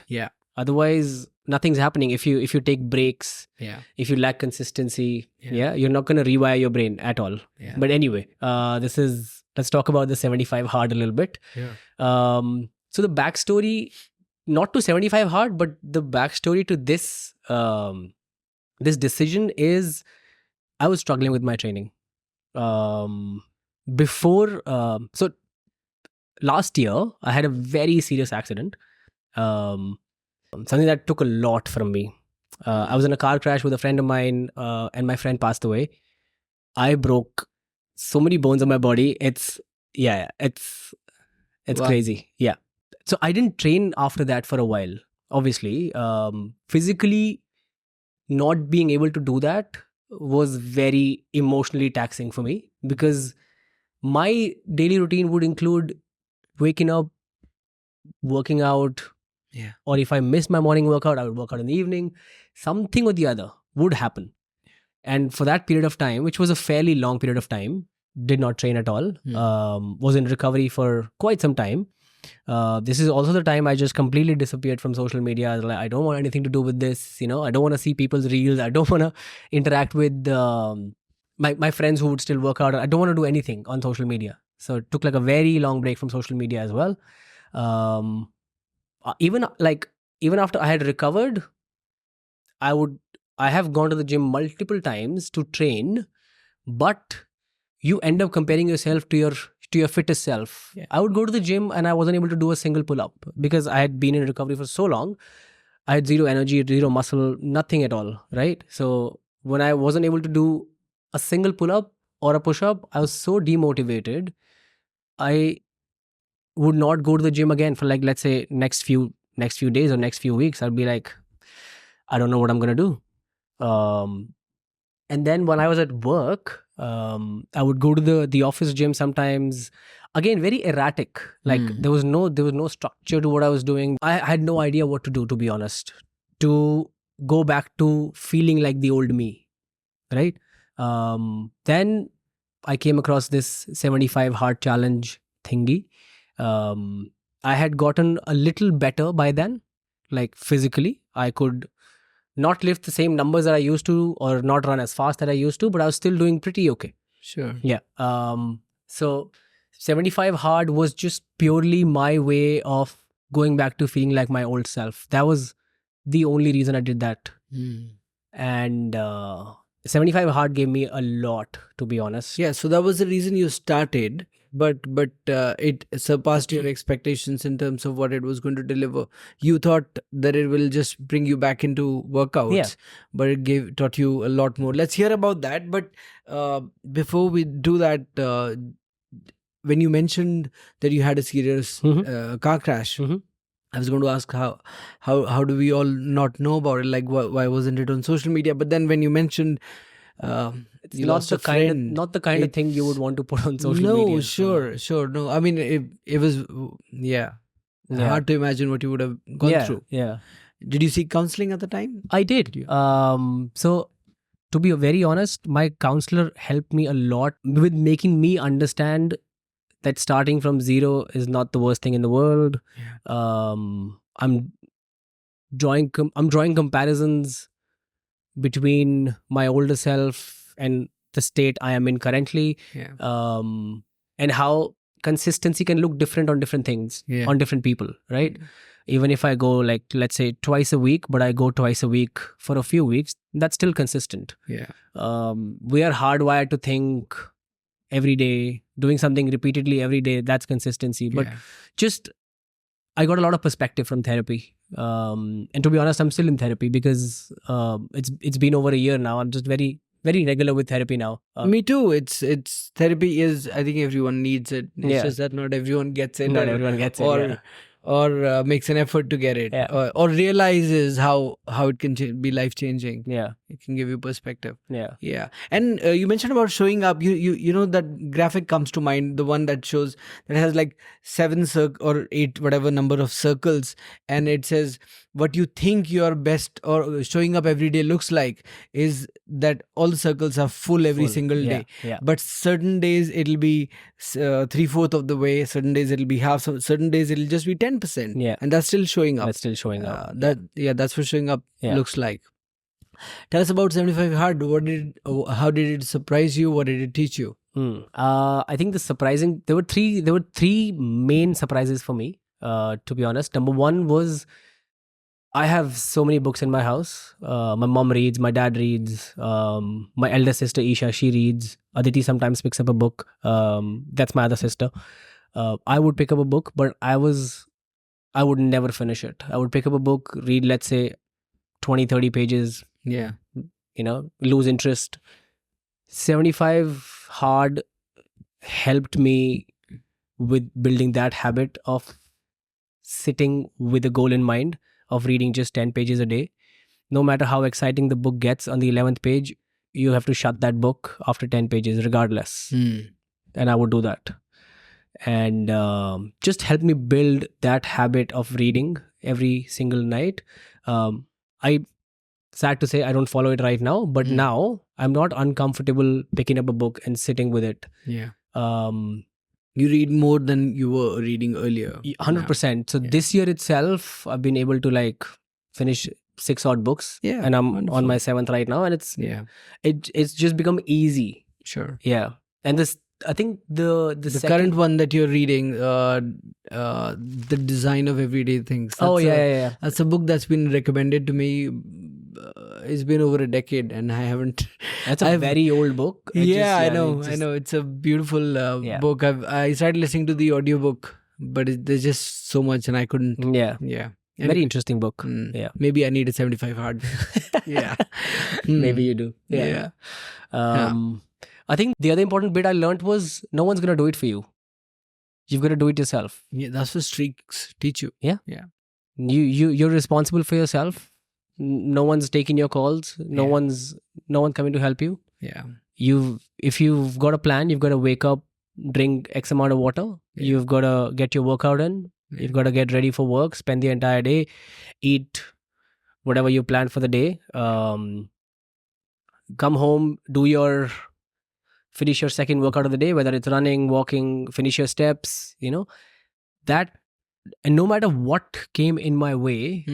Otherwise nothing's happening. If you take breaks, if you lack consistency, you're not gonna rewire your brain at all. But anyway, let's talk about the 75 hard a little bit. So the backstory, not to 75 hard, but the backstory to this this decision is I was struggling with my training. Before, so last year, I had a very serious accident. Something that took a lot from me. I was in a car crash with a friend of mine, and my friend passed away. I broke so many bones in my body. It's crazy. So I didn't train after that for a while. Obviously, physically not being able to do that was very emotionally taxing for me, because my daily routine would include waking up, working out, or if I missed my morning workout, I would work out in the evening, something or the other would happen. And for that period of time, which was a fairly long period of time, did not train at all, was in recovery for quite some time. This is also the time I just completely disappeared from social media. I was like, I don't want anything to do with this. I don't want to see people's reels. I don't want to interact with my friends who would still work out. I don't want to do anything on social media. So it took like a very long break from social media as well. Even after I had recovered, I have gone to the gym multiple times to train, but you end up comparing yourself to your fittest self. Yeah. I would go to the gym and I wasn't able to do a single pull-up because I had been in recovery for so long. I had zero energy, zero muscle, nothing at all, right? So when I wasn't able to do a single pull-up or a push-up, I was so demotivated. I would not go to the gym again for like, let's say, next few days or next few weeks. I'd be like, I don't know what I'm gonna do. And then when I was at work, I would go to the office gym sometimes. Again, very erratic. Like there was no structure to what I was doing. I had no idea what to do, to be honest, to go back to feeling like the old me, right? Then I came across this 75 hard challenge thingy. I had gotten a little better by then, like physically. I could not lift the same numbers that I used to, or not run as fast that I used to, but I was still doing pretty okay. Sure. Yeah. So 75 hard was just purely my way of going back to feeling like my old self. That was the only reason I did that. And 75 hard gave me a lot, to be honest. Yeah, so that was the reason you started, but it surpassed your expectations in terms of what it was going to deliver. You thought that it will just bring you back into workouts, but it taught you a lot more. Let's hear about that. But before we do that, when you mentioned that you had a serious car crash, I was going to ask how do we all not know about it? Like why wasn't it on social media? But then when you mentioned it's not the kind of thing you would want to put on social media. No, sure. No, I mean it was hard to imagine what you would have gone through. Yeah. Did you seek counseling at the time? I did. So to be very honest, my counselor helped me a lot with making me understand that starting from zero is not the worst thing in the world. I'm drawing comparisons between my older self and the state I am in currently, and how consistency can look different on different things, on different people, right? Even if I go like, let's say twice a week, but I go twice a week for a few weeks, that's still consistent. We are hardwired to think every day, doing something repeatedly every day, that's consistency. But just, I got a lot of perspective from therapy. And to be honest, I'm still in therapy because it's been over a year now. I'm just very, very regular with therapy now. Me too. It's therapy is, I think everyone needs it. It's just that not everyone gets it. Not everyone gets it. Or makes an effort to get it, or realizes how it can be life changing. It can give you perspective. And you mentioned about showing up. You know that graphic comes to mind, the one that shows that has like 7 or 8 whatever number of circles, and it says what you think your best or showing up every day looks like is that all the circles are full every single day. But certain days it'll be 3/4 of the way, certain days it'll be half, certain days it'll just be 10%. And that's still showing up. That's still showing up. That's what showing up looks like. Tell us about 75 hard. How did it surprise you? What did it teach you? I think there were three main surprises for me, to be honest. Number one was, I have so many books in my house. My mom reads, my dad reads, my elder sister Isha, she reads. Aditi sometimes picks up a book. That's my other sister. I would pick up a book, but I would never finish it. I would pick up a book, read, let's say 20-30 pages, lose interest. 75 hard helped me with building that habit of sitting with a goal in mind, of reading just 10 pages a day. No matter how exciting the book gets, on the 11th page, you have to shut that book after 10 pages regardless. And I would do that. And just helped me build that habit of reading every single night. sad to say, I don't follow it right now. But now I'm not uncomfortable picking up a book and sitting with it. Yeah. Um, You read more than you were reading earlier. 100%. So this year itself, I've been able to like finish 6 odd books. Yeah, And I'm wonderful. on my 7th right now. And it's just become easy. Sure. Yeah. And this, I think the current one that you're reading, The Design of Everyday Things. Yeah. That's a book that's been recommended to me. It's been over a decade and I haven't. That's a very old book. I know. It's a beautiful book. I started listening to the audiobook, but there's just so much and I couldn't. Yeah. Very interesting book. Yeah. Maybe I need a 75 hard. Yeah. Maybe you do. Yeah. I think the other important bit I learned was no one's going to do it for you. You've got to do it yourself. Yeah, that's what streaks teach you. Yeah. You're responsible for yourself. No one's taking your calls. No one's coming to help you. Yeah. If you've got a plan, you've got to wake up, drink X amount of water. Yeah. You've got to get your workout in. Yeah. You've got to get ready for work, spend the entire day, eat whatever you planned for the day. Come home, finish your second workout of the day, whether it's running, walking, finish your steps, that. And no matter what came in my way,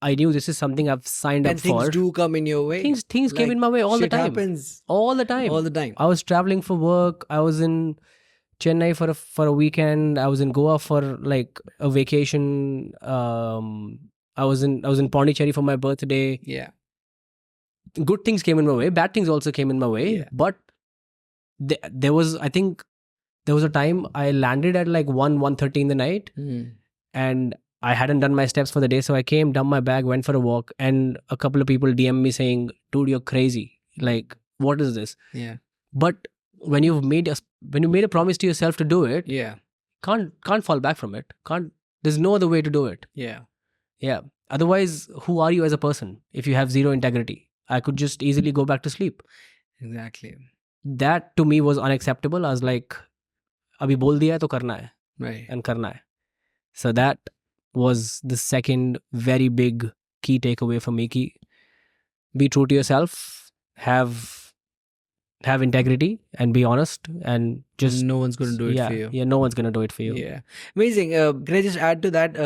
I knew this is something I've signed up for. And things do come in your way. Things came in my way all the time. Happens. All the time. All the time. I was traveling for work. I was in Chennai for a weekend. I was in Goa for like a vacation. I was in Pondicherry for my birthday. Yeah. Good things came in my way. Bad things also came in my way. Yeah. But there was a time I landed at like 1:30 in the night, and I hadn't done my steps for the day. So I came, dumped my bag, went for a walk, and a couple of people DM me saying, "Dude, you're crazy. Like, what is this?" Yeah. But when you made a promise to yourself to do it, can't fall back from it. There's no other way to do it. Yeah. Otherwise, who are you as a person if you have zero integrity? I could just easily go back to sleep. Exactly. That to me was unacceptable. I was like, abhi bol diya hai to karna hai. Right. And karna hai. So that was the second very big key takeaway for me. Ki be true to yourself, have integrity, and be honest, and just no one's going to do it for you. Yeah, no one's going to do it for you. Yeah, amazing. Can I just add to that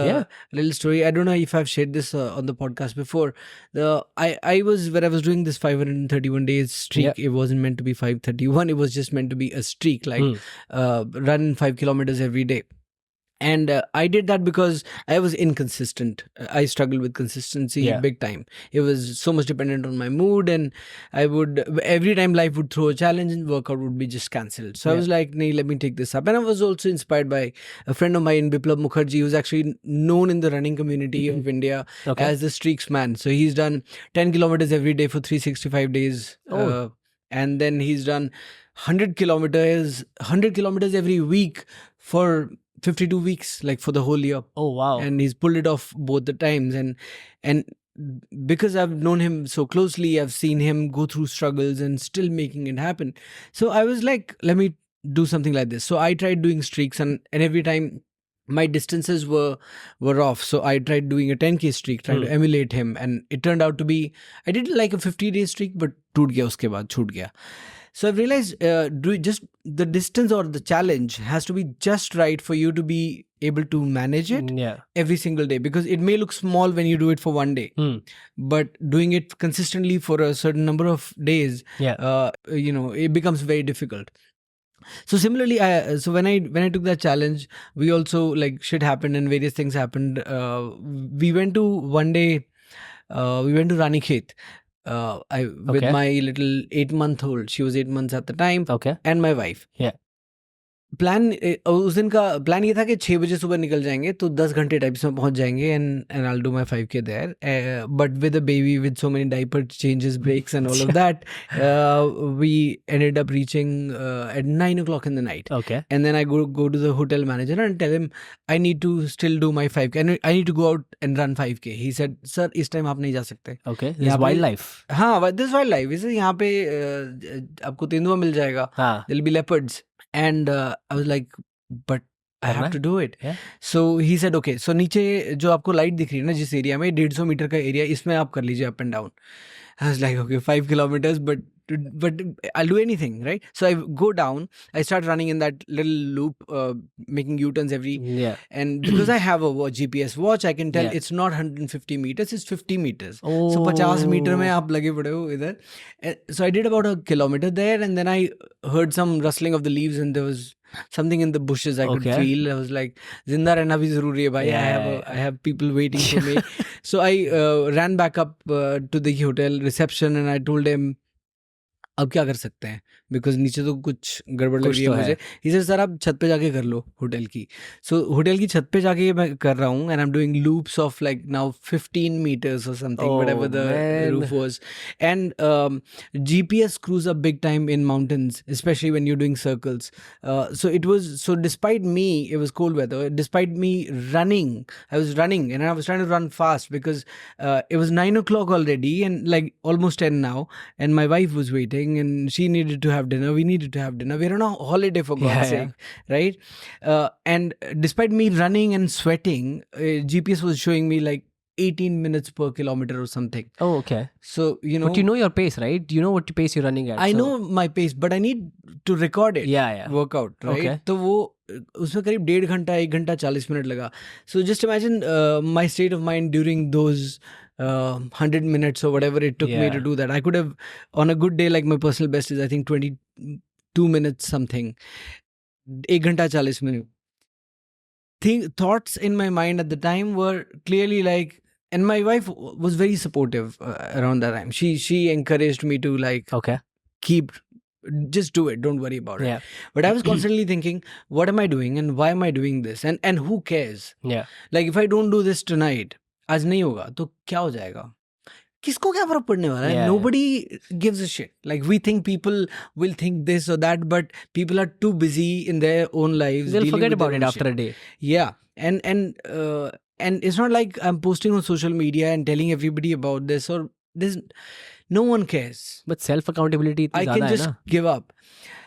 little story? I don't know if I've shared this on the podcast before. I was doing this 531 days streak. It wasn't meant to be 531. It was just meant to be a streak, like run 5 kilometers every day. And I did that because I was inconsistent. I struggled with consistency big time. It was so much dependent on my mood, and I would, every time life would throw a challenge and workout would be just cancelled. So I was like, nee, let me take this up. And I was also inspired by a friend of mine, Biplab Mukherjee, who's actually known in the running community of India as the streaks man. So he's done 10 kilometers every day for 365 days. And then he's done 100 kilometers every week for 52 weeks, like for the whole year. Oh, wow. And he's pulled it off both the times. And because I've known him so closely, I've seen him go through struggles and still making it happen. So I was like, let me do something like this. So I tried doing streaks, and every time my distances were off. So I tried doing a 10K streak, trying to emulate him. And it turned out to be, I did like a 50-day streak, but toot gaya uske baad, chhoot gaya. So I've realized just the distance or the challenge has to be just right for you to be able to manage it every single day, because it may look small when you do it for one day, but doing it consistently for a certain number of days, it becomes very difficult. So similarly, when I took that challenge, we also, like, shit happened and various things happened. We went to Ranikhet. With my little 8-month-old. She was 8 months at the time. And my wife. उस दिन का plan ये था कि 6 बजे सुबह निकल जाएंगे तो 10 घंटे टाइप्स में पहुंच जाएंगे and I'll do my 5K there, but with a baby with so many diaper changes, breaks and all of that, we ended up reaching at 9 o'clock in the night. And then I go to the hotel manager and tell him I need to still do my 5K and I need to go out and run 5K. He said, sir, इस time आप नहीं जा सकते. This is wildlife. हाँ, this is wildlife. यहाँ पे आपको तेंदुआ मिल जाएगा. There'll be leopards. And I was like, but I have to do it. Yeah. So he said, okay, so नीचे जो आपको लाइट दिख रही है ना जिस एरिया में 150 मीटर का एरिया इसमें आप कर लीजिए up and down. I was like, okay, 5 kilometers, but I'll do anything, right? So I go down, I start running in that little loop, making U-turns every, and because I have a GPS watch, I can tell it's not 150 meters, it's 50 meters. So 50 meter mein aap lage pade ho idhar. So I did about a kilometer there, and then I heard some rustling of the leaves, and there was something in the bushes I could feel. I was like, zinda rehna bhi zaruri hai bhai. I have people waiting for me. So I ran back up to the hotel reception and I told him, अब क्या कर सकते हैं, because नीचे तो कुछ गड़बड़ लग रही है मुझे. ही सेड सर आप छत पे जाके कर लो होटल की. सो होटल की छत पे जाके मैं कर रहा हूँ, and I am doing loops of like now 15 meters or something, whatever the roof was. And GPS screws up big time in mountains, especially when you're doing circles. So despite me, it was cold weather, despite me running, I was running and I was trying to run fast because it was 9 o'clock already and like almost 10 now, and my wife was waiting and she needed to have dinner. We needed to have dinner. We're on a holiday, for God's sake, right? And despite me running and sweating, GPS was showing me like 18 minutes per kilometer or something. Oh, okay. So, you know. But you know your pace, right? You know what pace you're running at. I know my pace, but I need to record it. Yeah. Workout, right? Okay. तो वो उसमें करीब 1.5 घंटा 1 घंटा 40 minute लगा. So just imagine my state of mind during those 100 minutes or whatever it took me to do that. I could have, on a good day, like my personal best is I think 22 minutes something. 1 घंटा 40 minutes. Thoughts in my mind at the time were clearly like, and my wife was very supportive around that time. She encouraged me to like just do it, don't worry about it. But I was constantly thinking, what am I doing and why am I doing this, and who cares? Like if I don't do this tonight, आज नहीं होगा तो क्या हो जाएगा, किसको क्या फर्क पड़ने वाला है? Nobody gives a shit. Like we think people will think this or that, but people are too busy in their own lives. They'll forget about it after a day. And it's not like I'm posting on social media and telling everybody about this, or this. No one cares. But self accountability I can just give up.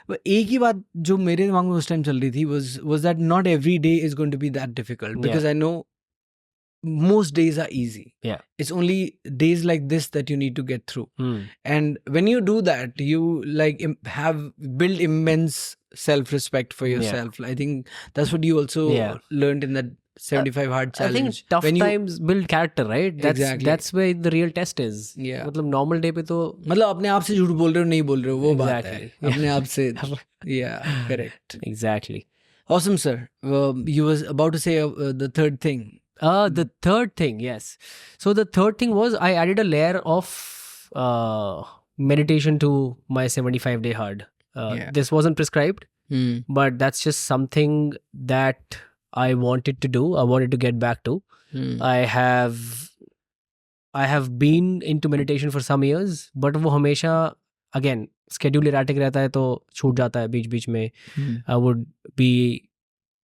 But एक ही बात जो मेरे दिमाग में उस time चल रही थी was that not every day is going to be that difficult, because I know most days are easy. It's only days like this that you need to get through. And when you do that, you like have built immense self-respect for yourself. I think that's what you also learned in that 75 hard challenge. I think tough times build character, right? That's where the real test is. मतलब normal day पे तो मतलब अपने आप से झूठ बोल रहे हो नहीं बोल रहे हो वो बात है, अपने आप से. Correct. Exactly. Awesome, sir. You was about to say the third thing. The third thing, yes. So the third thing was I added a layer of meditation to my 75-day hard. This wasn't prescribed, but that's just something that I wanted to do. I wanted to get back to. I have been into meditation for some years, but वो हमेशा again schedule erratic रहता है तो छूट जाता है बीच में. I would be,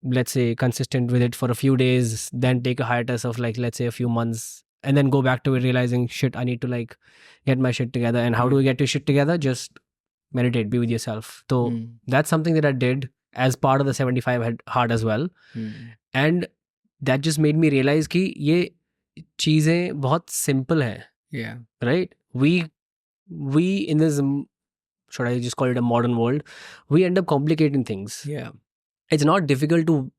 let's say, consistent with it for a few days, then take a hiatus of like, let's say, a few months, and then go back to it realizing, shit, I need to like get my shit together. And how do we get your shit together? Just meditate, be with yourself. So that's something that I did as part of the 75 hard as well. And that just made me realize कि ये चीजें बहुत simple हैं. Right? We in this, should I just call it a modern world, we end up complicating things. It's not difficult to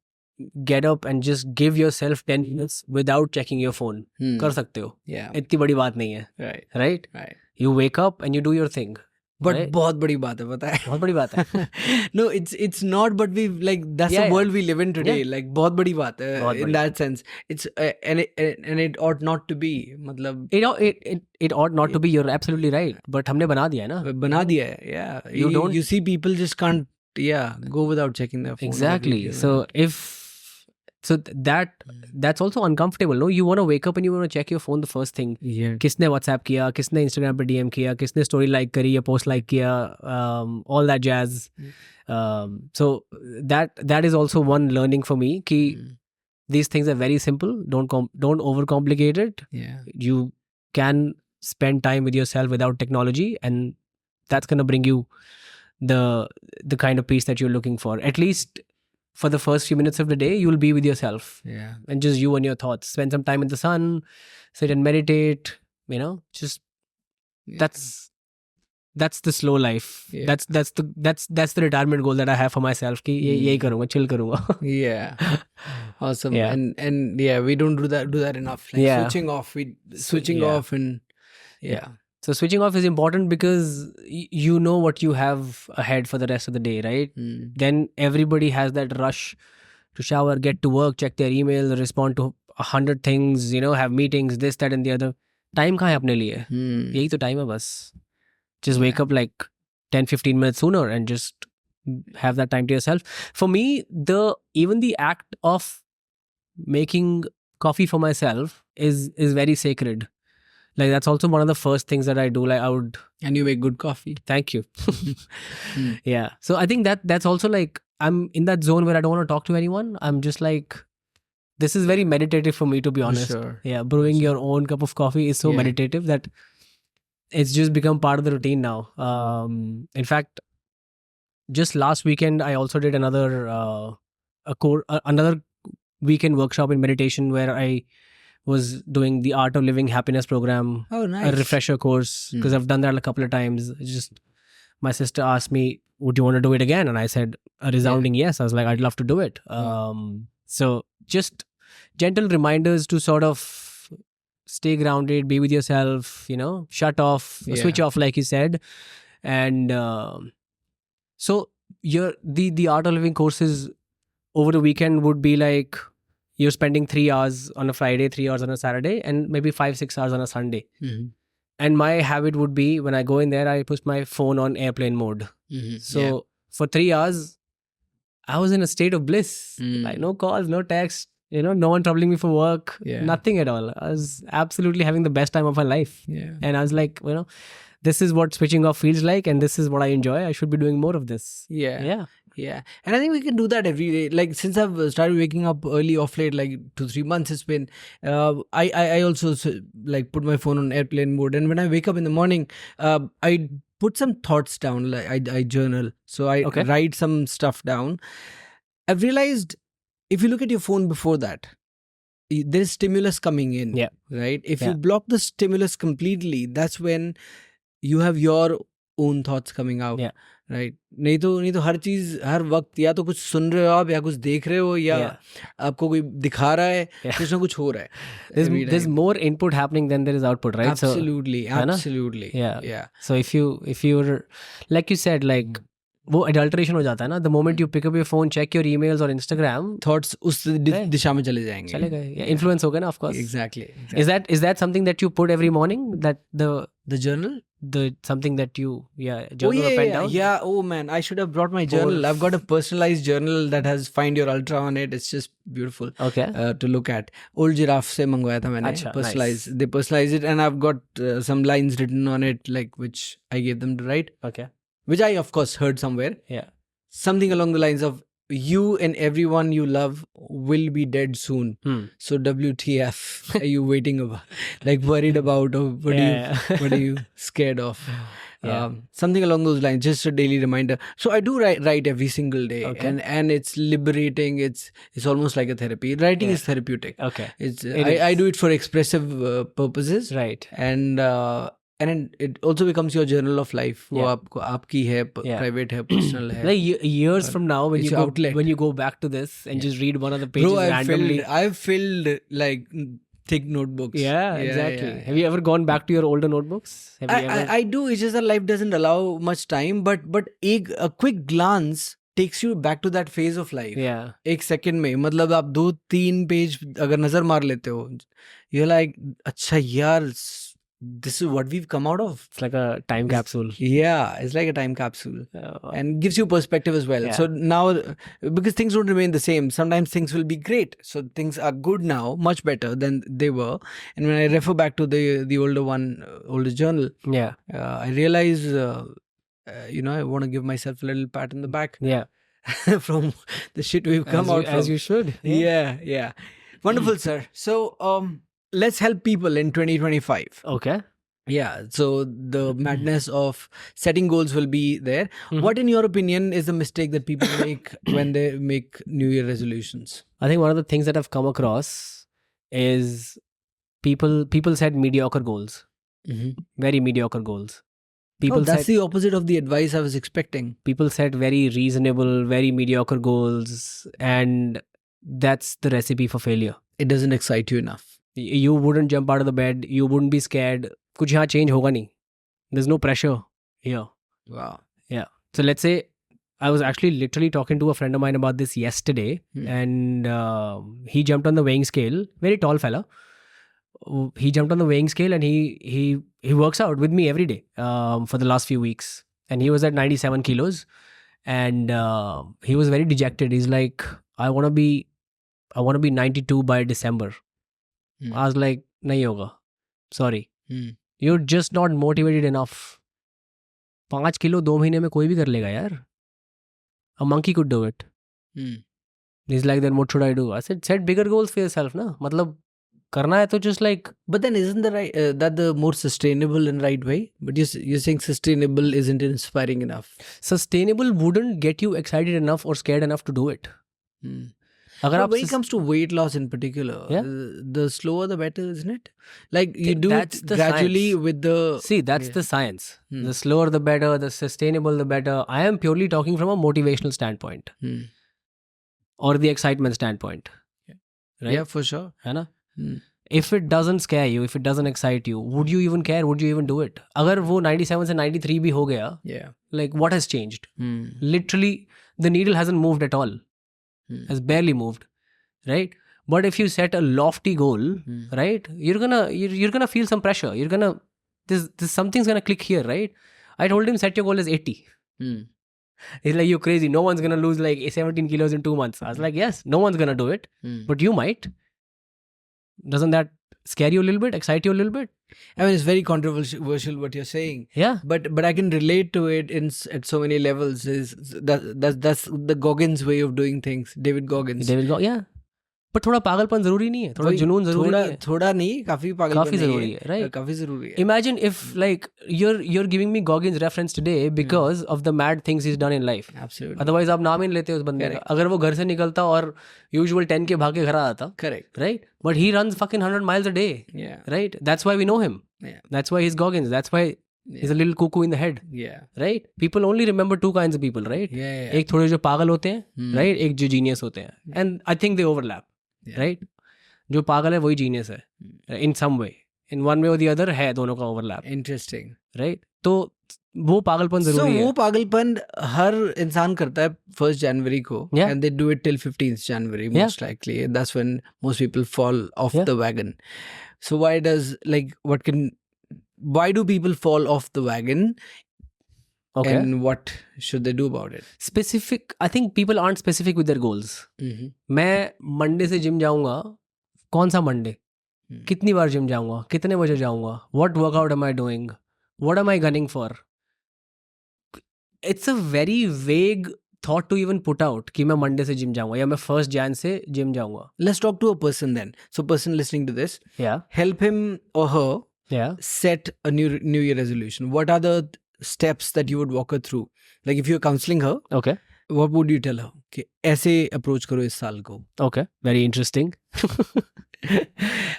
get up and just give yourself 10 minutes without checking your phone. कर सकते हो. इतनी बड़ी बात नहीं है. Right? You wake up and you do your thing. But बहुत बड़ी बात है, पता है? बहुत बड़ी बात है. No, it's not, but we like that's the world we live in today. Like बहुत बड़ी बात है in that sense. It's and it ought not to be. मतलब it ought not to be. You're absolutely right. But हमने बना दिया है ना. बना दिया है. Yeah. You see people just can't go without checking their phone. Exactly. So that's also uncomfortable. No, you want to wake up and you want to check your phone the first thing. किसने WhatsApp किया, किसने Instagram पे DM किया, किसने story like करी या post like किया, all that jazz. So that is also one learning for me कि these things are very simple. Don't overcomplicate it. You can spend time with yourself without technology, and that's gonna bring you the kind of peace that you're looking for. At least for the first few minutes of the day, you'll be with yourself. Yeah. And just you and your thoughts. Spend some time in the sun, sit and meditate, just that's the slow life. Yeah. That's the retirement goal that I have for myself. Ki yahi karunga, chill karunga. Yeah. Awesome. Yeah. And yeah, we don't do that enough. Like switching off. Switching off and yeah. So switching off is important because you know what you have ahead for the rest of the day, right? Then everybody has that rush to shower, get to work, check their email, respond to 100 things, have meetings, this, that and the other. Time kahan hai apne liye? Yahi to time hai bas. Just wake up like 10-15 minutes sooner and just have that time to yourself. For me, even the act of making coffee for myself is very sacred. Like that's also one of the first things that I do. Like and you make good coffee. Thank you. Yeah. So I think that's also like I'm in that zone where I don't want to talk to anyone. I'm just like, this is very meditative for me, to be honest. Sure. Yeah. Brewing your own cup of coffee is so meditative that it's just become part of the routine now. In fact, just last weekend, I also did another weekend workshop in meditation where I was doing the Art of Living Happiness program. Oh, nice. A refresher course, because I've done that a couple of times. It's just my sister asked me, would you want to do it again? And I said a resounding yes. I was like, I'd love to do it. So just gentle reminders to sort of stay grounded, be with yourself, shut off, switch off, like you said. And so the Art of Living courses over the weekend would be like, you're spending 3 hours on a Friday, 3 hours on a Saturday, and maybe 5-6 hours on a Sunday. And my habit would be, when I go in there, I put my phone on airplane mode. So for 3 hours, I was in a state of bliss. Like no calls, no text, no one troubling me for work, nothing at all. I was absolutely having the best time of my life. And I was like, this is what switching off feels like, and this is what I enjoy. I should be doing more of this. Yeah. And I think we can do that every day. Like since I've started waking up early off late, like 2-3 months it's been, I also like put my phone on airplane mode. And when I wake up in the morning, I put some thoughts down. Like I journal. So I write some stuff down. I've realized if you look at your phone before that, there's stimulus coming in. Right? If you block the stimulus completely, that's when you have your own thoughts coming out. Right नहीं तो हर चीज हर वक्त या तो कुछ सुन रहे हो आप या कुछ देख रहे हो या आपको कोई दिखा रहा है कुछ ना कुछ हो रहा है. There's more input happening than there is output, right? Absolutely. Yeah. So if you're like you said, like वो adulteration हो जाता है ना. The moment you pick up your phone, check your emails or Instagram, thoughts उस दिशा में चले जाएंगे. Influence हो गया ना, of course. Exactly. Is that something that you put every morning? That the journal? Something that you journal or pen down? Yeah. Oh man, I should have brought my journal. I've got a personalized journal that has Find Your Ultra on it. It's just beautiful. Okay. To look at. Old Giraffe से मंगवाया था मैंने. Personalized. Nice. They personalize it, and I've got some lines written on it, like which I gave them to write. Okay. Which I of course heard somewhere. Yeah. Something along the lines of, you and everyone you love will be dead soon. So WTF are you waiting about? Like worried about, or what are you scared of? Something along those lines, just a daily reminder. So I do write every single day, and it's liberating. It's almost like a therapy. Writing is therapeutic. Okay. I do it for expressive purposes. Right. And it also becomes your journal of life. वो आपकी है, private है, personal है. Like years from now, when you go back to this and just read one of the pages randomly. I've filled like thick notebooks. Yeah, exactly. Yeah. Have you ever gone back to your older notebooks? I do. It's just that life doesn't allow much time. But a quick glance takes you back to that phase of life. Yeah. एक second में, मतलब आप 2-3 page अगर नजर मार लेते हो, you're like, अच्छा यार, this is what we've come out of. It's like a time capsule. Yeah, it's like a time capsule. And gives you perspective as well. Yeah. So now, because things don't remain the same, sometimes things will be great. So things are good now, much better than they were. And when I refer back to the older journal, I realize, I want to give myself a little pat on the back. Yeah. From the shit we've come out from. As you should. Yeah. Wonderful, sir. So, let's help people in 2025. Okay. Yeah, so the madness of setting goals will be there. Mhm. What, in your opinion, is the mistake that people make when they make New Year resolutions? I think one of the things that I've come across is people set mediocre goals, very mediocre goals. Oh, People that's set the opposite of the advice I was expecting. people set very reasonable, very mediocre goals, and that's the recipe for failure. It doesn't excite you enough. You wouldn't jump out of the bed, you wouldn't be scared. कुछ यहाँ change होगा नहीं. There's no pressure here. Wow. Yeah. So let's say I was actually literally talking to a friend of mine about this yesterday, and he jumped on the weighing scale. Very tall fella. He jumped on the weighing scale and he works out with me every day for the last few weeks. And he was at 97 kilos, and he was very dejected. He's like, I want to be 92 by December. I was like, nahi hoga. Sorry. You're just not motivated enough. 5 kilo 2 महीने में कोई भी कर लेगा यार. A monkey could do it. He's like, then what should I do? I said, set bigger goals for yourself ना. मतलब करना है तो just like. But then isn't that the more sustainable and right way? But you're saying sustainable isn't inspiring enough. Sustainable wouldn't get you excited enough or scared enough to do it. But when it comes to weight loss in particular, the slower the better, isn't it? Like you do it gradually science. with the... See, that's the science. The slower the better, the sustainable the better. I am purely talking from a motivational standpoint. Or the excitement standpoint. Right? Yeah, for sure. है ना? If it doesn't scare you, if it doesn't excite you, would you even care? Would you even do it? अगर वो 97 से 93 भी हो गया, like what has changed? Literally, the needle hasn't moved at all. Has barely moved, right? But if you set a lofty goal, right, you're gonna feel some pressure. You're gonna this something's gonna click here, right? I told him set your goal as 80. He's like, you're crazy. No one's gonna lose like 17 kilos in 2 months. I was like, yes, no one's gonna do it, but you might. Doesn't that scare you a little bit? Excite you a little bit? I mean, it's very controversial what you're saying. Yeah. But I can relate to it at so many levels. That's the Goggins way of doing things. David Goggins. Yeah. पर थोड़ा पागलपन जरूरी नहीं है, थोड़ा जुनून जरूरी नहीं है. थोड़ा नहीं, काफी पागलपन काफी जरूरी है, right? काफी जरूरी है. Imagine if like you're giving me Goggins reference today because of the mad things he's done in life. Absolutely. Otherwise आप नाम ही नहीं लेते उस बंदे का. अगर वो घर से निकलता और usual 10 के भाग के घर आता. Correct. Right? But he runs fucking 100 miles a day. Yeah. Right? That's why we know him. Yeah. That's why he's Goggins. That's why he's a little cuckoo in the head. Yeah. Right? People only remember two kinds of people, right? Yeah. एक थोड़े जो पागल होते हैं, right? एक जो genius होते हैं. And I think they overlap. Right? जो पागल है वही जीनियस है इन सम वे, इन वन वे और द अदर है दोनों का ओवरलैप. इंटरेस्टिंग. राइट? तो वो पागलपन जरूरी है. वो पागलपन हर इंसान करता है 1st January को, and they do it till 15th January most likely. That's when most people fall off the wagon. So why do people fall off the wagon? Okay. And what should they do about it? Specific, I think people aren't specific with their goals. मैं Monday से gym जाऊंगा, कौन सा Monday, कितनी बार gym जाऊंगा, कितने बजे जाऊंगा, what workout am I doing, what am I gunning for? It's a very vague thought to even put out कि मैं मंडे से जिम जाऊंगा या मैं 1st Jan से जिम जाऊंगा. Let's talk to a person then. So person listening to this, help him or her set a new year resolution. What are the steps that you would walk her through? Like if you're counseling her, what would you tell her? कि ऐसे approach करो इस साल को. Okay, very interesting.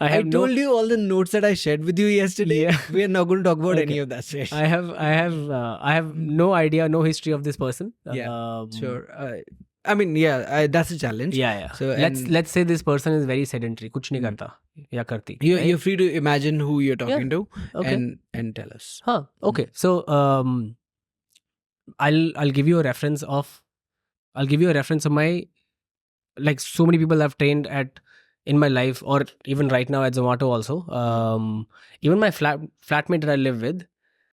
I told you all the notes that I shared with you yesterday. We are not going to talk about any of that shit. I have no idea, no history of this person. Sure. I mean, that's a challenge. So let's say this person is very sedentary. कुछ नहीं करता या करती. You're free to imagine who you're talking to and tell us. Okay. So I'll give you a reference of my, like, so many people I've trained at in my life, or even right now at Zomato also. Even my flatmate that I live with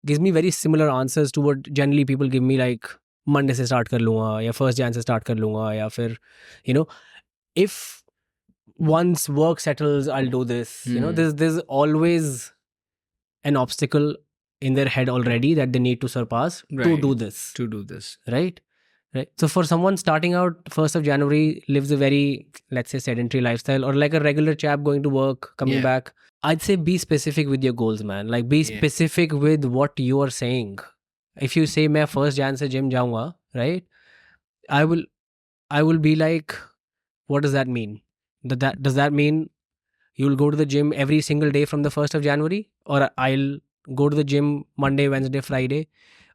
gives me very similar answers to what generally people give me, like Monday से start कर लूँगा या 1st Jan से start कर लूँगा या फिर, you know, if once work settles I'll do this. You know, there's always an obstacle in their head already that they need to surpass to do this. Right? Right. So for someone starting out 1st of January, lives a very, let's say, sedentary lifestyle, or like a regular chap going to work, coming back, I'd say be specific with your goals, man. Like be specific with what you are saying. If you say, मैं 1st Jan से gym जाऊंगा, right? I will be like, what does that mean? Does that mean you will go to the gym every single day from the 1st of January? Or I'll go to the gym Monday, Wednesday, Friday?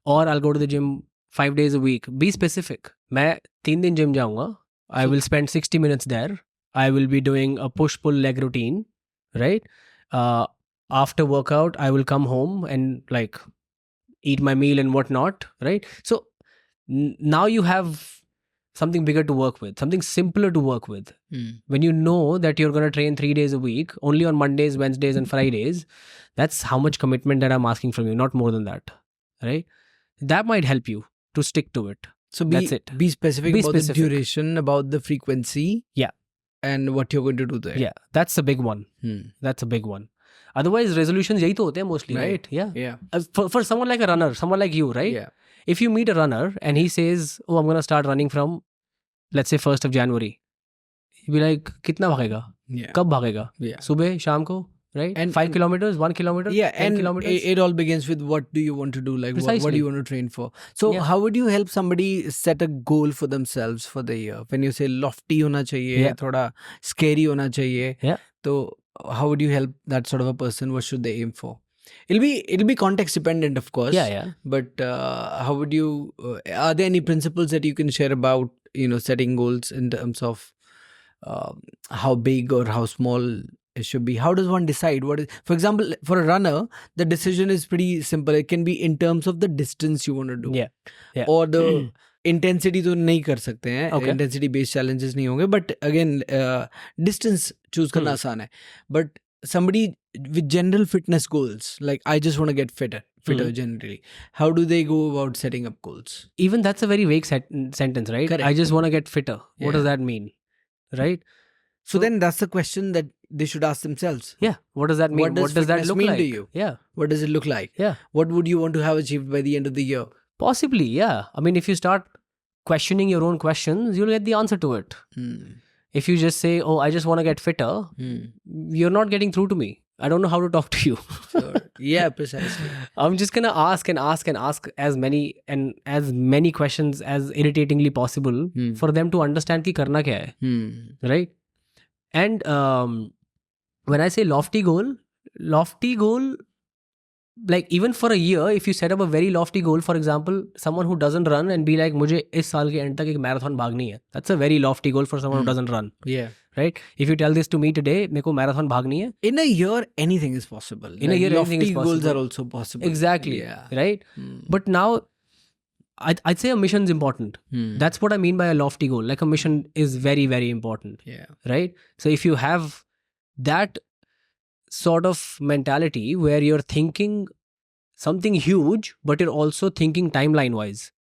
Or I'll go to the gym 5 days a week. Be specific. मैं 3 दिन gym जाऊंगा. I will spend 60 minutes there. I will be doing a push-pull leg routine, right? After workout, I will come home and like eat my meal and whatnot, right? So now you have something bigger to work with, something simpler to work with. When you know that you're going to train 3 days a week, only on Mondays, Wednesdays, and Fridays, that's how much commitment that I'm asking from you, not more than that, right? That might help you to stick to it. So that's it. Be specific Be about specific. the duration, about the frequency. Yeah. And what you're going to do there. Yeah, that's a big one. That's a big one. Otherwise, resolutions yahi to hote hain mostly, right? Yeah. For someone like a runner, someone like you, right? Yeah. If you meet a runner and he says, oh, I'm going to start running from, let's say, 1st of January. You'll be like, kitna bhagega? Yeah. Kab bhagega? Yeah. Subah, shaam ko, right? And 5 kilometers, 1 kilometer, yeah, 10 and kilometers. it all begins with what do you want to do? Like what Precisely. do you want to train for? So how would you help somebody set a goal for themselves for the year? When you say lofty hona chahiye, thoda scary hona chahiye. Yeah. So how would you help that sort of a person? What should they aim for? It'll be context dependent, of course. Yeah. But how would you? Are there any principles that you can share about setting goals in terms of how big or how small it should be? How does one decide what is? For example, for a runner, the decision is pretty simple. It can be in terms of the distance you want to do. Yeah. Or the intensity तो नहीं कर सकते हैं. Okay. Intensity based challenges नहीं होंगे. But again, distance choose करना आसान है. But somebody with general fitness goals, like I just want to get fitter generally. How do they go about setting up goals? Even that's a very vague sentence, right? Correct. I just want to get fitter. What does that mean? Right? So then that's the question that they should ask themselves. Yeah. What does that mean? What does that look mean like to you? Yeah. What does it look like? Yeah. What would you want to have achieved by the end of the year? Possibly, yeah. I mean, if you start questioning your own questions, you'll get the answer to it. If you just say, oh, I just want to get fitter, you're not getting through to me. I don't know how to talk to you. Sure. Yeah, precisely. I'm just going to ask as many questions as irritatingly possible for them to understand ki karna kya hai. Right? And when I say lofty goal, like even for a year, if you set up a very lofty goal, for example, someone who doesn't run and be like, मुझे इस साल के end तक एक marathon भागनी है. That's a very lofty goal for someone who doesn't run. Yeah. Right? If you tell this to me today, मेरे को marathon भागनी है. In a year, anything is possible. In a year, anything is lofty possible. goals are also possible. Exactly. Yeah. Right? But now, I'd say a mission is important. That's what I mean by a lofty goal. Like a mission is very, very important. Yeah. Right? So if you have that sort of mentality where you're thinking something huge, but you're also thinking timeline wise,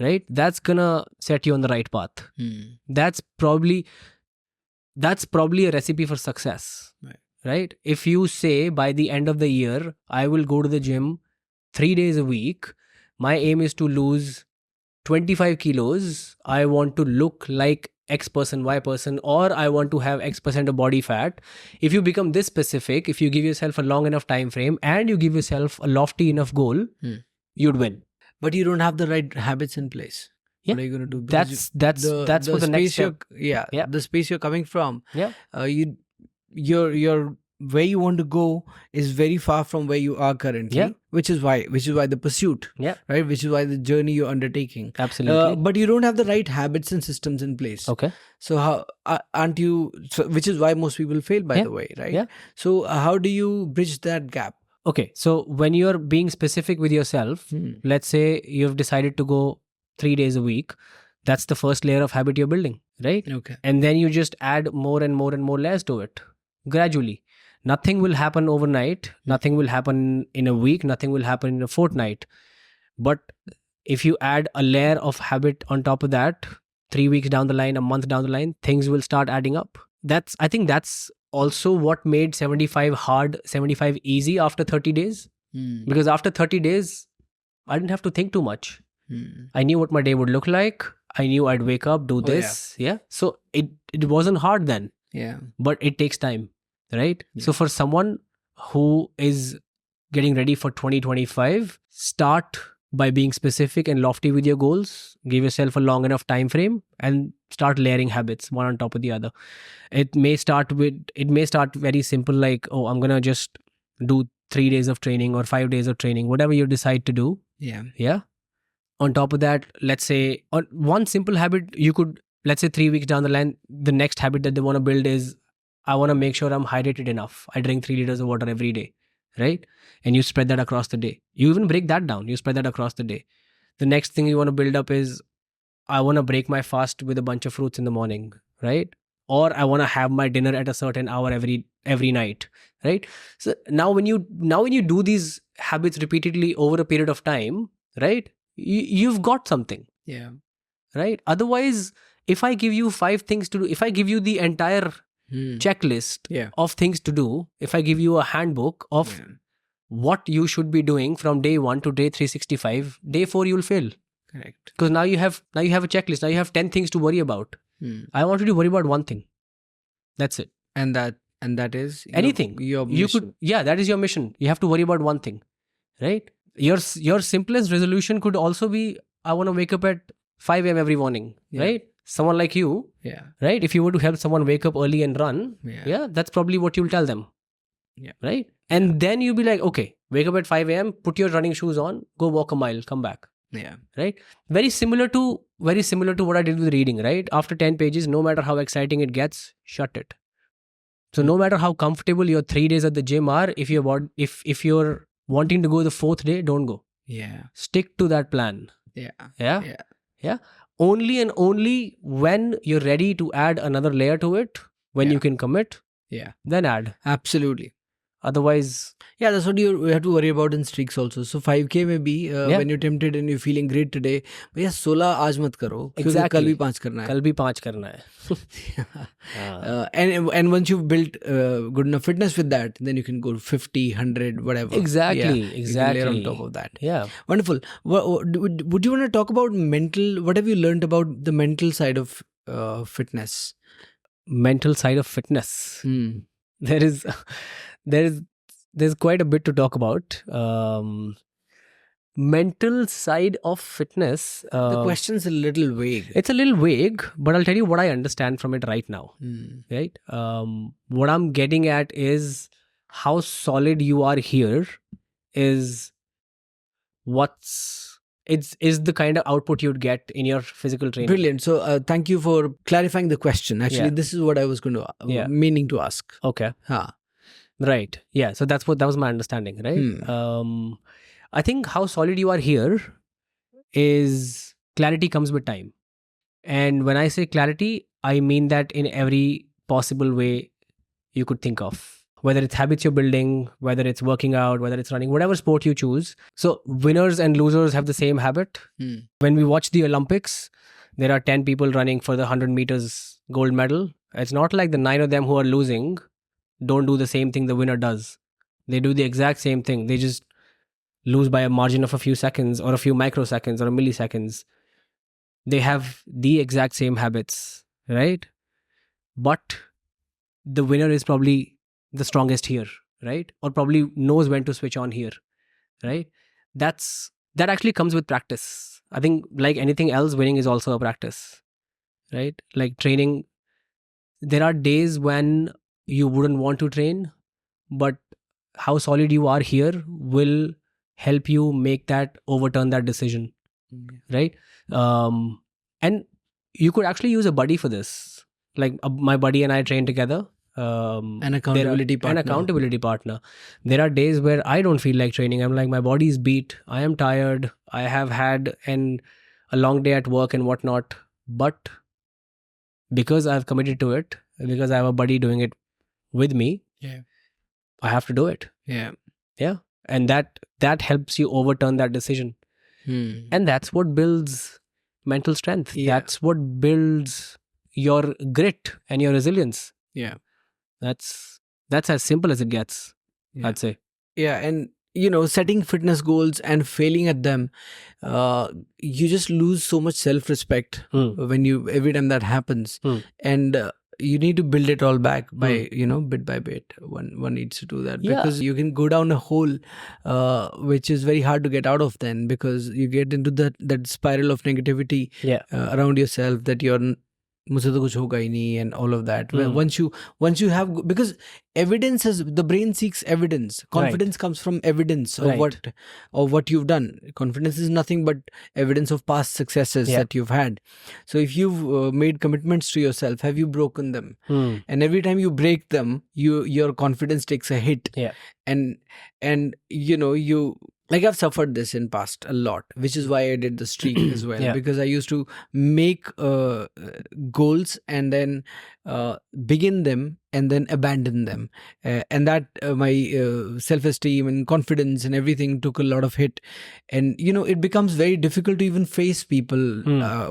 right? That's gonna set you on the right path. That's probably a recipe for success, right? If you say by the end of the year, I will go to the gym 3 days a week. My aim is to lose 25 kilos. I want to look like X person, Y person, or I want to have X% of body fat. If you become this specific, if you give yourself a long enough time frame and you give yourself a lofty enough goal, you'd win. But you don't have the right habits in place. Yeah. What are you going to do? Because that's what the next step. The space you're coming from. Yeah. You're where you want to go is very far from where you are currently. Yeah. Which is why the pursuit. Yeah. Right. Which is why the journey you're undertaking. Absolutely. But you don't have the right habits and systems in place. Okay. So how aren't you? So, which is why most people fail, by the way, right? Yeah. So how do you bridge that gap? Okay. So when you're being specific with yourself, let's say you've decided to go 3 days a week. That's the first layer of habit you're building, right? Okay. And then you just add more and more and more layers to it gradually. Nothing will happen overnight. Nothing will happen in a week. Nothing will happen in a fortnight. But if you add a layer of habit on top of that, 3 weeks down the line, a month down the line, things will start adding up. I think that's also what made 75 hard, 75 easy after 30 days. Because after 30 days, I didn't have to think too much. I knew what my day would look like. I knew I'd wake up, do this. Yeah. So it wasn't hard then. Yeah. But it takes time, right? Yeah. So for someone who is getting ready for 2025, start by being specific and lofty with your goals. Give yourself a long enough time frame and start layering habits one on top of the other. It may start very simple, like, oh, I'm gonna just do 3 days of training or 5 days of training, whatever you decide to do. Yeah. On top of that, let's say on one simple habit, you could, let's say 3 weeks down the line, the next habit that they want to build is, I want to make sure I'm hydrated enough. I drink 3 liters of water every day, right? And you spread that across the day. You even break that down. You spread that across the day. The next thing you want to build up is, I want to break my fast with a bunch of fruits in the morning, right? Or I want to have my dinner at a certain hour every night, right? So now when you do these habits repeatedly over a period of time, right? You've got something. Yeah. Right? Otherwise, if I give you 5 things to do, if I give you the entire checklist of things to do, if I give you a handbook of what you should be doing from day 1 to day 365, day 4 you'll fail. Correct. Because now you have a checklist. Now you have 10 things to worry about. I want you to worry about one thing. That's it. And that is anything. Your mission. That is your mission. You have to worry about one thing, right? Your simplest resolution could also be, I want to wake up at 5 a.m. every morning, right? Someone like you, right? If you were to help someone wake up early and run, that's probably what you'll tell them, right? And then you'll be like, okay, wake up at 5 a.m., put your running shoes on, go walk a mile, come back. Right? Very similar to what I did with reading, right? After 10 pages, no matter how exciting it gets, shut it. So no matter how comfortable your 3 days at the gym are, if you're wanting to go the 4th day, don't go. Stick to that plan. Only and only when you're ready to add another layer to it, when you can commit, then add. Absolutely. Otherwise, that's what you have to worry about in streaks also. So 5K may be when you're tempted and you're feeling great today, भैया 16 आज मत करो, क्योंकि कल भी 5 करना है. कल भी 5 करना है. And once you've built good enough fitness with that, then you can go 50, 100, whatever. Exactly. You can layer on top of that. Yeah. Wonderful. Would you want to talk about what have you learned about the mental side of fitness? Mental side of fitness. There's quite a bit to talk about. Mental side of fitness. The question's a little vague. It's a little vague, but I'll tell you what I understand from it right now. Right? What I'm getting at is how solid you are here is is the kind of output you'd get in your physical training. Brilliant. So thank you for clarifying the question. Actually, this is what I was going to meaning to ask. Okay. Right. Yeah. So that was my understanding, right? I think how solid you are here is clarity comes with time. And when I say clarity, I mean that in every possible way you could think of. Whether it's habits you're building, whether it's working out, whether it's running, whatever sport you choose. So winners and losers have the same habit. When we watch the Olympics, there are 10 people running for the 100 meters gold medal. It's not like the 9 of them who are losing don't do the same thing the winner does. They do the exact same thing. They just lose by a margin of a few seconds or a few microseconds or a milliseconds. They have the exact same habits, right? But the winner is probably the strongest here, right? Or probably knows when to switch on here, right? That actually comes with practice. I think like anything else, winning is also a practice, right? Like training, there are days when you wouldn't want to train, but how solid you are here will help you overturn that decision, right? And you could actually use a buddy for this. Like my buddy and I train together. An accountability partner. There are days where I don't feel like training. I'm like, my body is beat. I am tired. I have had a long day at work and whatnot. But because I've committed to it, because I have a buddy doing it with me, I have to do it. And that helps you overturn that decision. And that's what builds mental strength. That's what builds your grit and your resilience. That's as simple as it gets, I'd say. And setting fitness goals and failing at them, you just lose so much self-respect every time that happens. And you need to build it all back by bit by bit. One needs to do that, because you can go down a hole which is very hard to get out of then, because you get into that spiral of negativity around yourself, that you're मुझसे तो कुछ होगा ही नहीं and all of that. Once you have, because evidence is, the brain seeks evidence. Confidence comes from evidence of what you've done. Confidence is nothing but evidence of past successes that you've had. So if you've made commitments to yourself, have you broken them? And every time you break them, your confidence takes a hit. And you, like, I've suffered this in past a lot, which is why I did the streak as well, because I used to make goals and then begin them and then abandon them, and that my self-esteem and confidence and everything took a lot of hit. And it becomes very difficult to even face people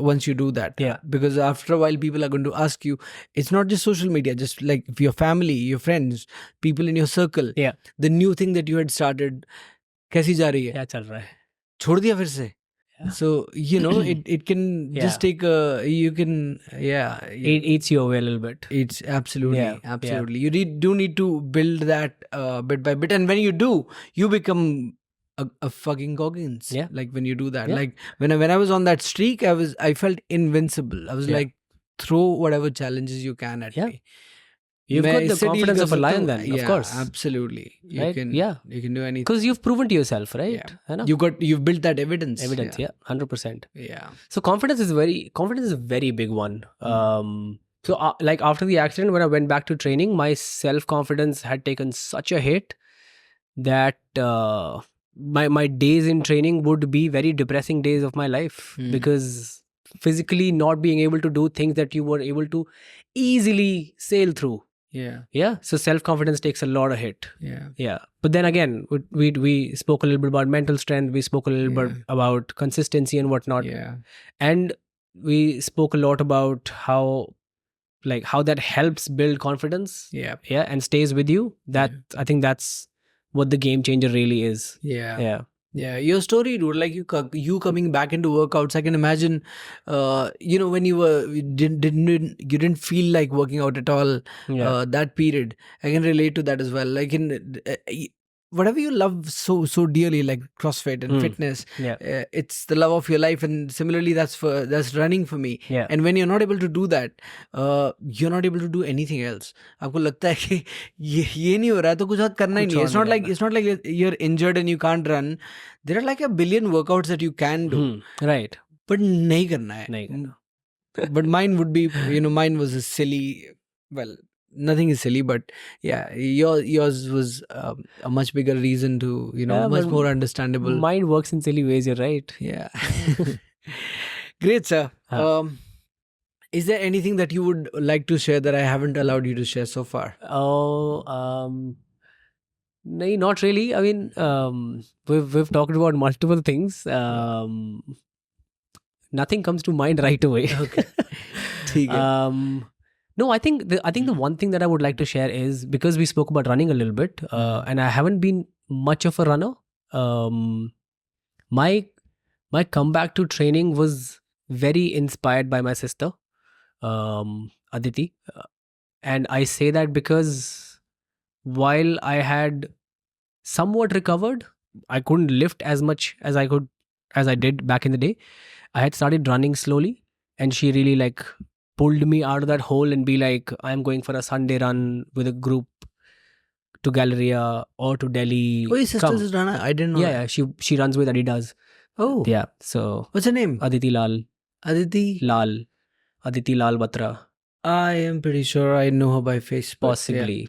once you do that, because after a while people are going to ask you. It's not just social media, just like your family, your friends, people in your circle, the new thing that you had started, कैसी जा रही है, क्या चल रहा है, छोड़ दिया फिर से. So it can just take you can it eats you away a little bit. It's absolutely you do need to build that bit by bit, and when you do, you become a fucking Goggins. Like when you do that, like when I was on that streak, I felt invincible. I was like, throw whatever challenges you can at me. You've got the confidence of a lion then, of course. Absolutely. You Right? can do anything. Because you've proven to yourself, right? You've built that evidence. 100%. Yeah. So confidence is a very big one. So like after the accident, when I went back to training, my self-confidence had taken such a hit that my days in training would be very depressing days of my life, because physically not being able to do things that you were able to easily sail through. So self-confidence takes a lot of hit. But then again, we spoke a little bit about mental strength, we spoke a little bit about consistency and whatnot, and we spoke a lot about how that helps build confidence, and stays with you. That I think that's what the game changer really is. Yeah, your story, dude, like you coming back into workouts, I can imagine, when you didn't feel like working out at all, that period. I can relate to that as well. Like in whatever you love so dearly, like CrossFit and fitness, it's the love of your life. And similarly, that's running for me. And when you're not able to do that, you're not able to do anything else. आपको लगता है कि ये नहीं हो रहा है तो कुछ और करना ही नहीं. It's not like you're injured and you can't run. There are like a billion workouts that you can do, right? But नहीं करना है. But mine would be, mine was a silly. Well, nothing is silly, but yours was a much bigger reason to, much more understandable. Mine works in silly ways, you're right. Great, sir. Is there anything that you would like to share that I haven't allowed you to share so far? No, not really. I mean, we've talked about multiple things. Nothing comes to mind right away. Okay. No, I think the one thing that I would like to share is, because we spoke about running a little bit, and I haven't been much of a runner. My comeback to training was very inspired by my sister, Aditi, and I say that because while I had somewhat recovered, I couldn't lift as much as I did back in the day. I had started running slowly, and she really pulled me out of that hole and be like, I'm going for a Sunday run with a group to Galleria or to Delhi. Oh, your sister's a runner? I didn't know. Yeah, she runs with Adidas. Oh. Yeah, so. What's her name? Aditi Lal. Aditi Lal Batra. I am pretty sure I know her by Facebook.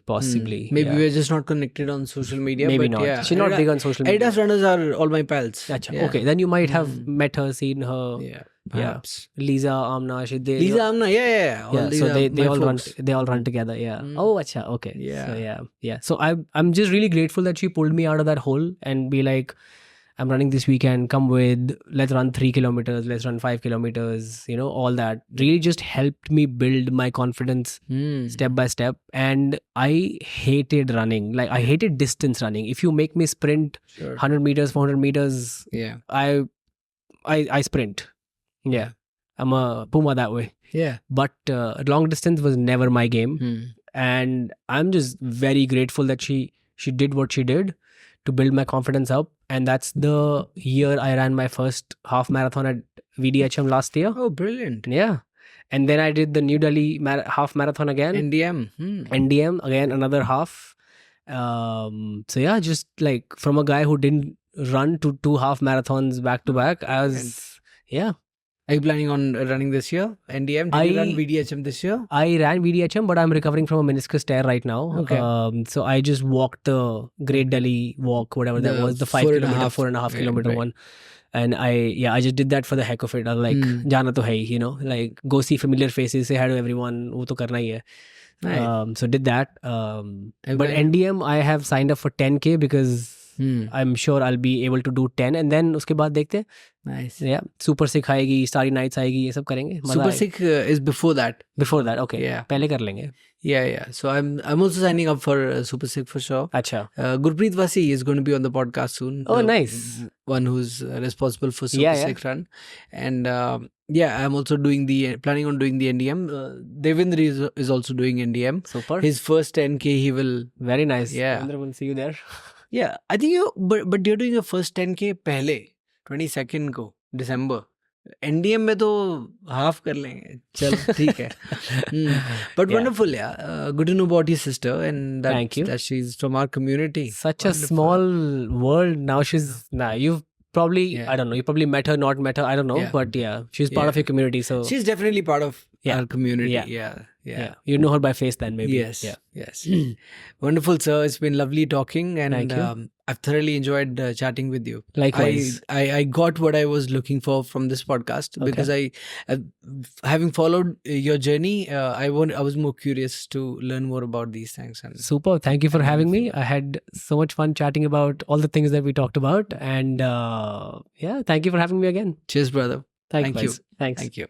Possibly. Maybe we're just not connected on social media. Maybe but not. Yeah. She's not big on social media. Adidas runners are all my pals. Achha, okay. Then you might have met her, seen her. Yeah. Perhaps. Lisa, Amna, Amna, yeah. So they all run together, Oh, acha, okay. Yeah. So, yeah. So I'm just really grateful that she pulled me out of that hole and be like, I'm running this weekend, come with, let's run 3 kilometers, let's run 5 kilometers, all that really just helped me build my confidence step by step. And I hated running. Like, I hated distance running. If you make me sprint 100 meters, 400 meters, I sprint. Yeah. I'm a puma that way. Yeah. But long distance was never my game. And I'm just very grateful that she did what she did to build my confidence up. And that's the year I ran my first half marathon at VDHM last year. Oh, brilliant. Yeah. And then I did the New Delhi half marathon again. NDM. NDM, again, another half. So yeah, just like from a guy who didn't run to 2 half marathons back to back, I was, yeah. Are you planning on running this year? NDM? Did you run VDHM this year? I ran VDHM, but I'm recovering from a meniscus tear right now. Okay. So I just walked the Great Delhi walk, whatever that was, the 4.5 kilometer one. And I just did that for the heck of it. I was like, jana to hai, like go see familiar faces, say hi to everyone. Wo to karna hi hai. Nice. So did that. But NDM, I have signed up for 10K because I'm sure I'll be able to do 10, and then उसके बाद देखते हैं. Nice. Yeah, Super Sick आएगी, Starry Nights आएगी, ये सब करेंगे. Super Sick is before that. Before that, okay. Yeah. पहले कर लेंगे. Yeah. So I'm also signing up for Super Sick for sure. अच्छा. Gurpreet Vasi is going to be on the podcast soon. Oh, nice. One who's responsible for Super Sick run, and I'm also planning on doing the NDM. Devendra is also doing NDM. Super. His first 10K he will. Very nice. Yeah. Devendra, will see you there. Yeah, I think but you're doing your first 10K पहले 22nd को December. NDM में तो half कर लेंगे. चलो ठीक है. But wonderful, yeah. Good to know about your sister and that she's from our community. Such wonderful. A small world. Now you've probably, I don't know, you probably met her, not met her, I don't know. But yeah, she's part of your community. So she's definitely part of our community. Yeah. You know her by face then, maybe. Yes. Wonderful, sir. It's been lovely talking, and thank you. I've thoroughly enjoyed chatting with you. Likewise. I got what I was looking for from this podcast because I having followed your journey, I was more curious to learn more about these things. And super. Thank you for having me. I had so much fun chatting about all the things that we talked about, and thank you for having me again. Cheers, brother. Thank you. Thanks. Thank you.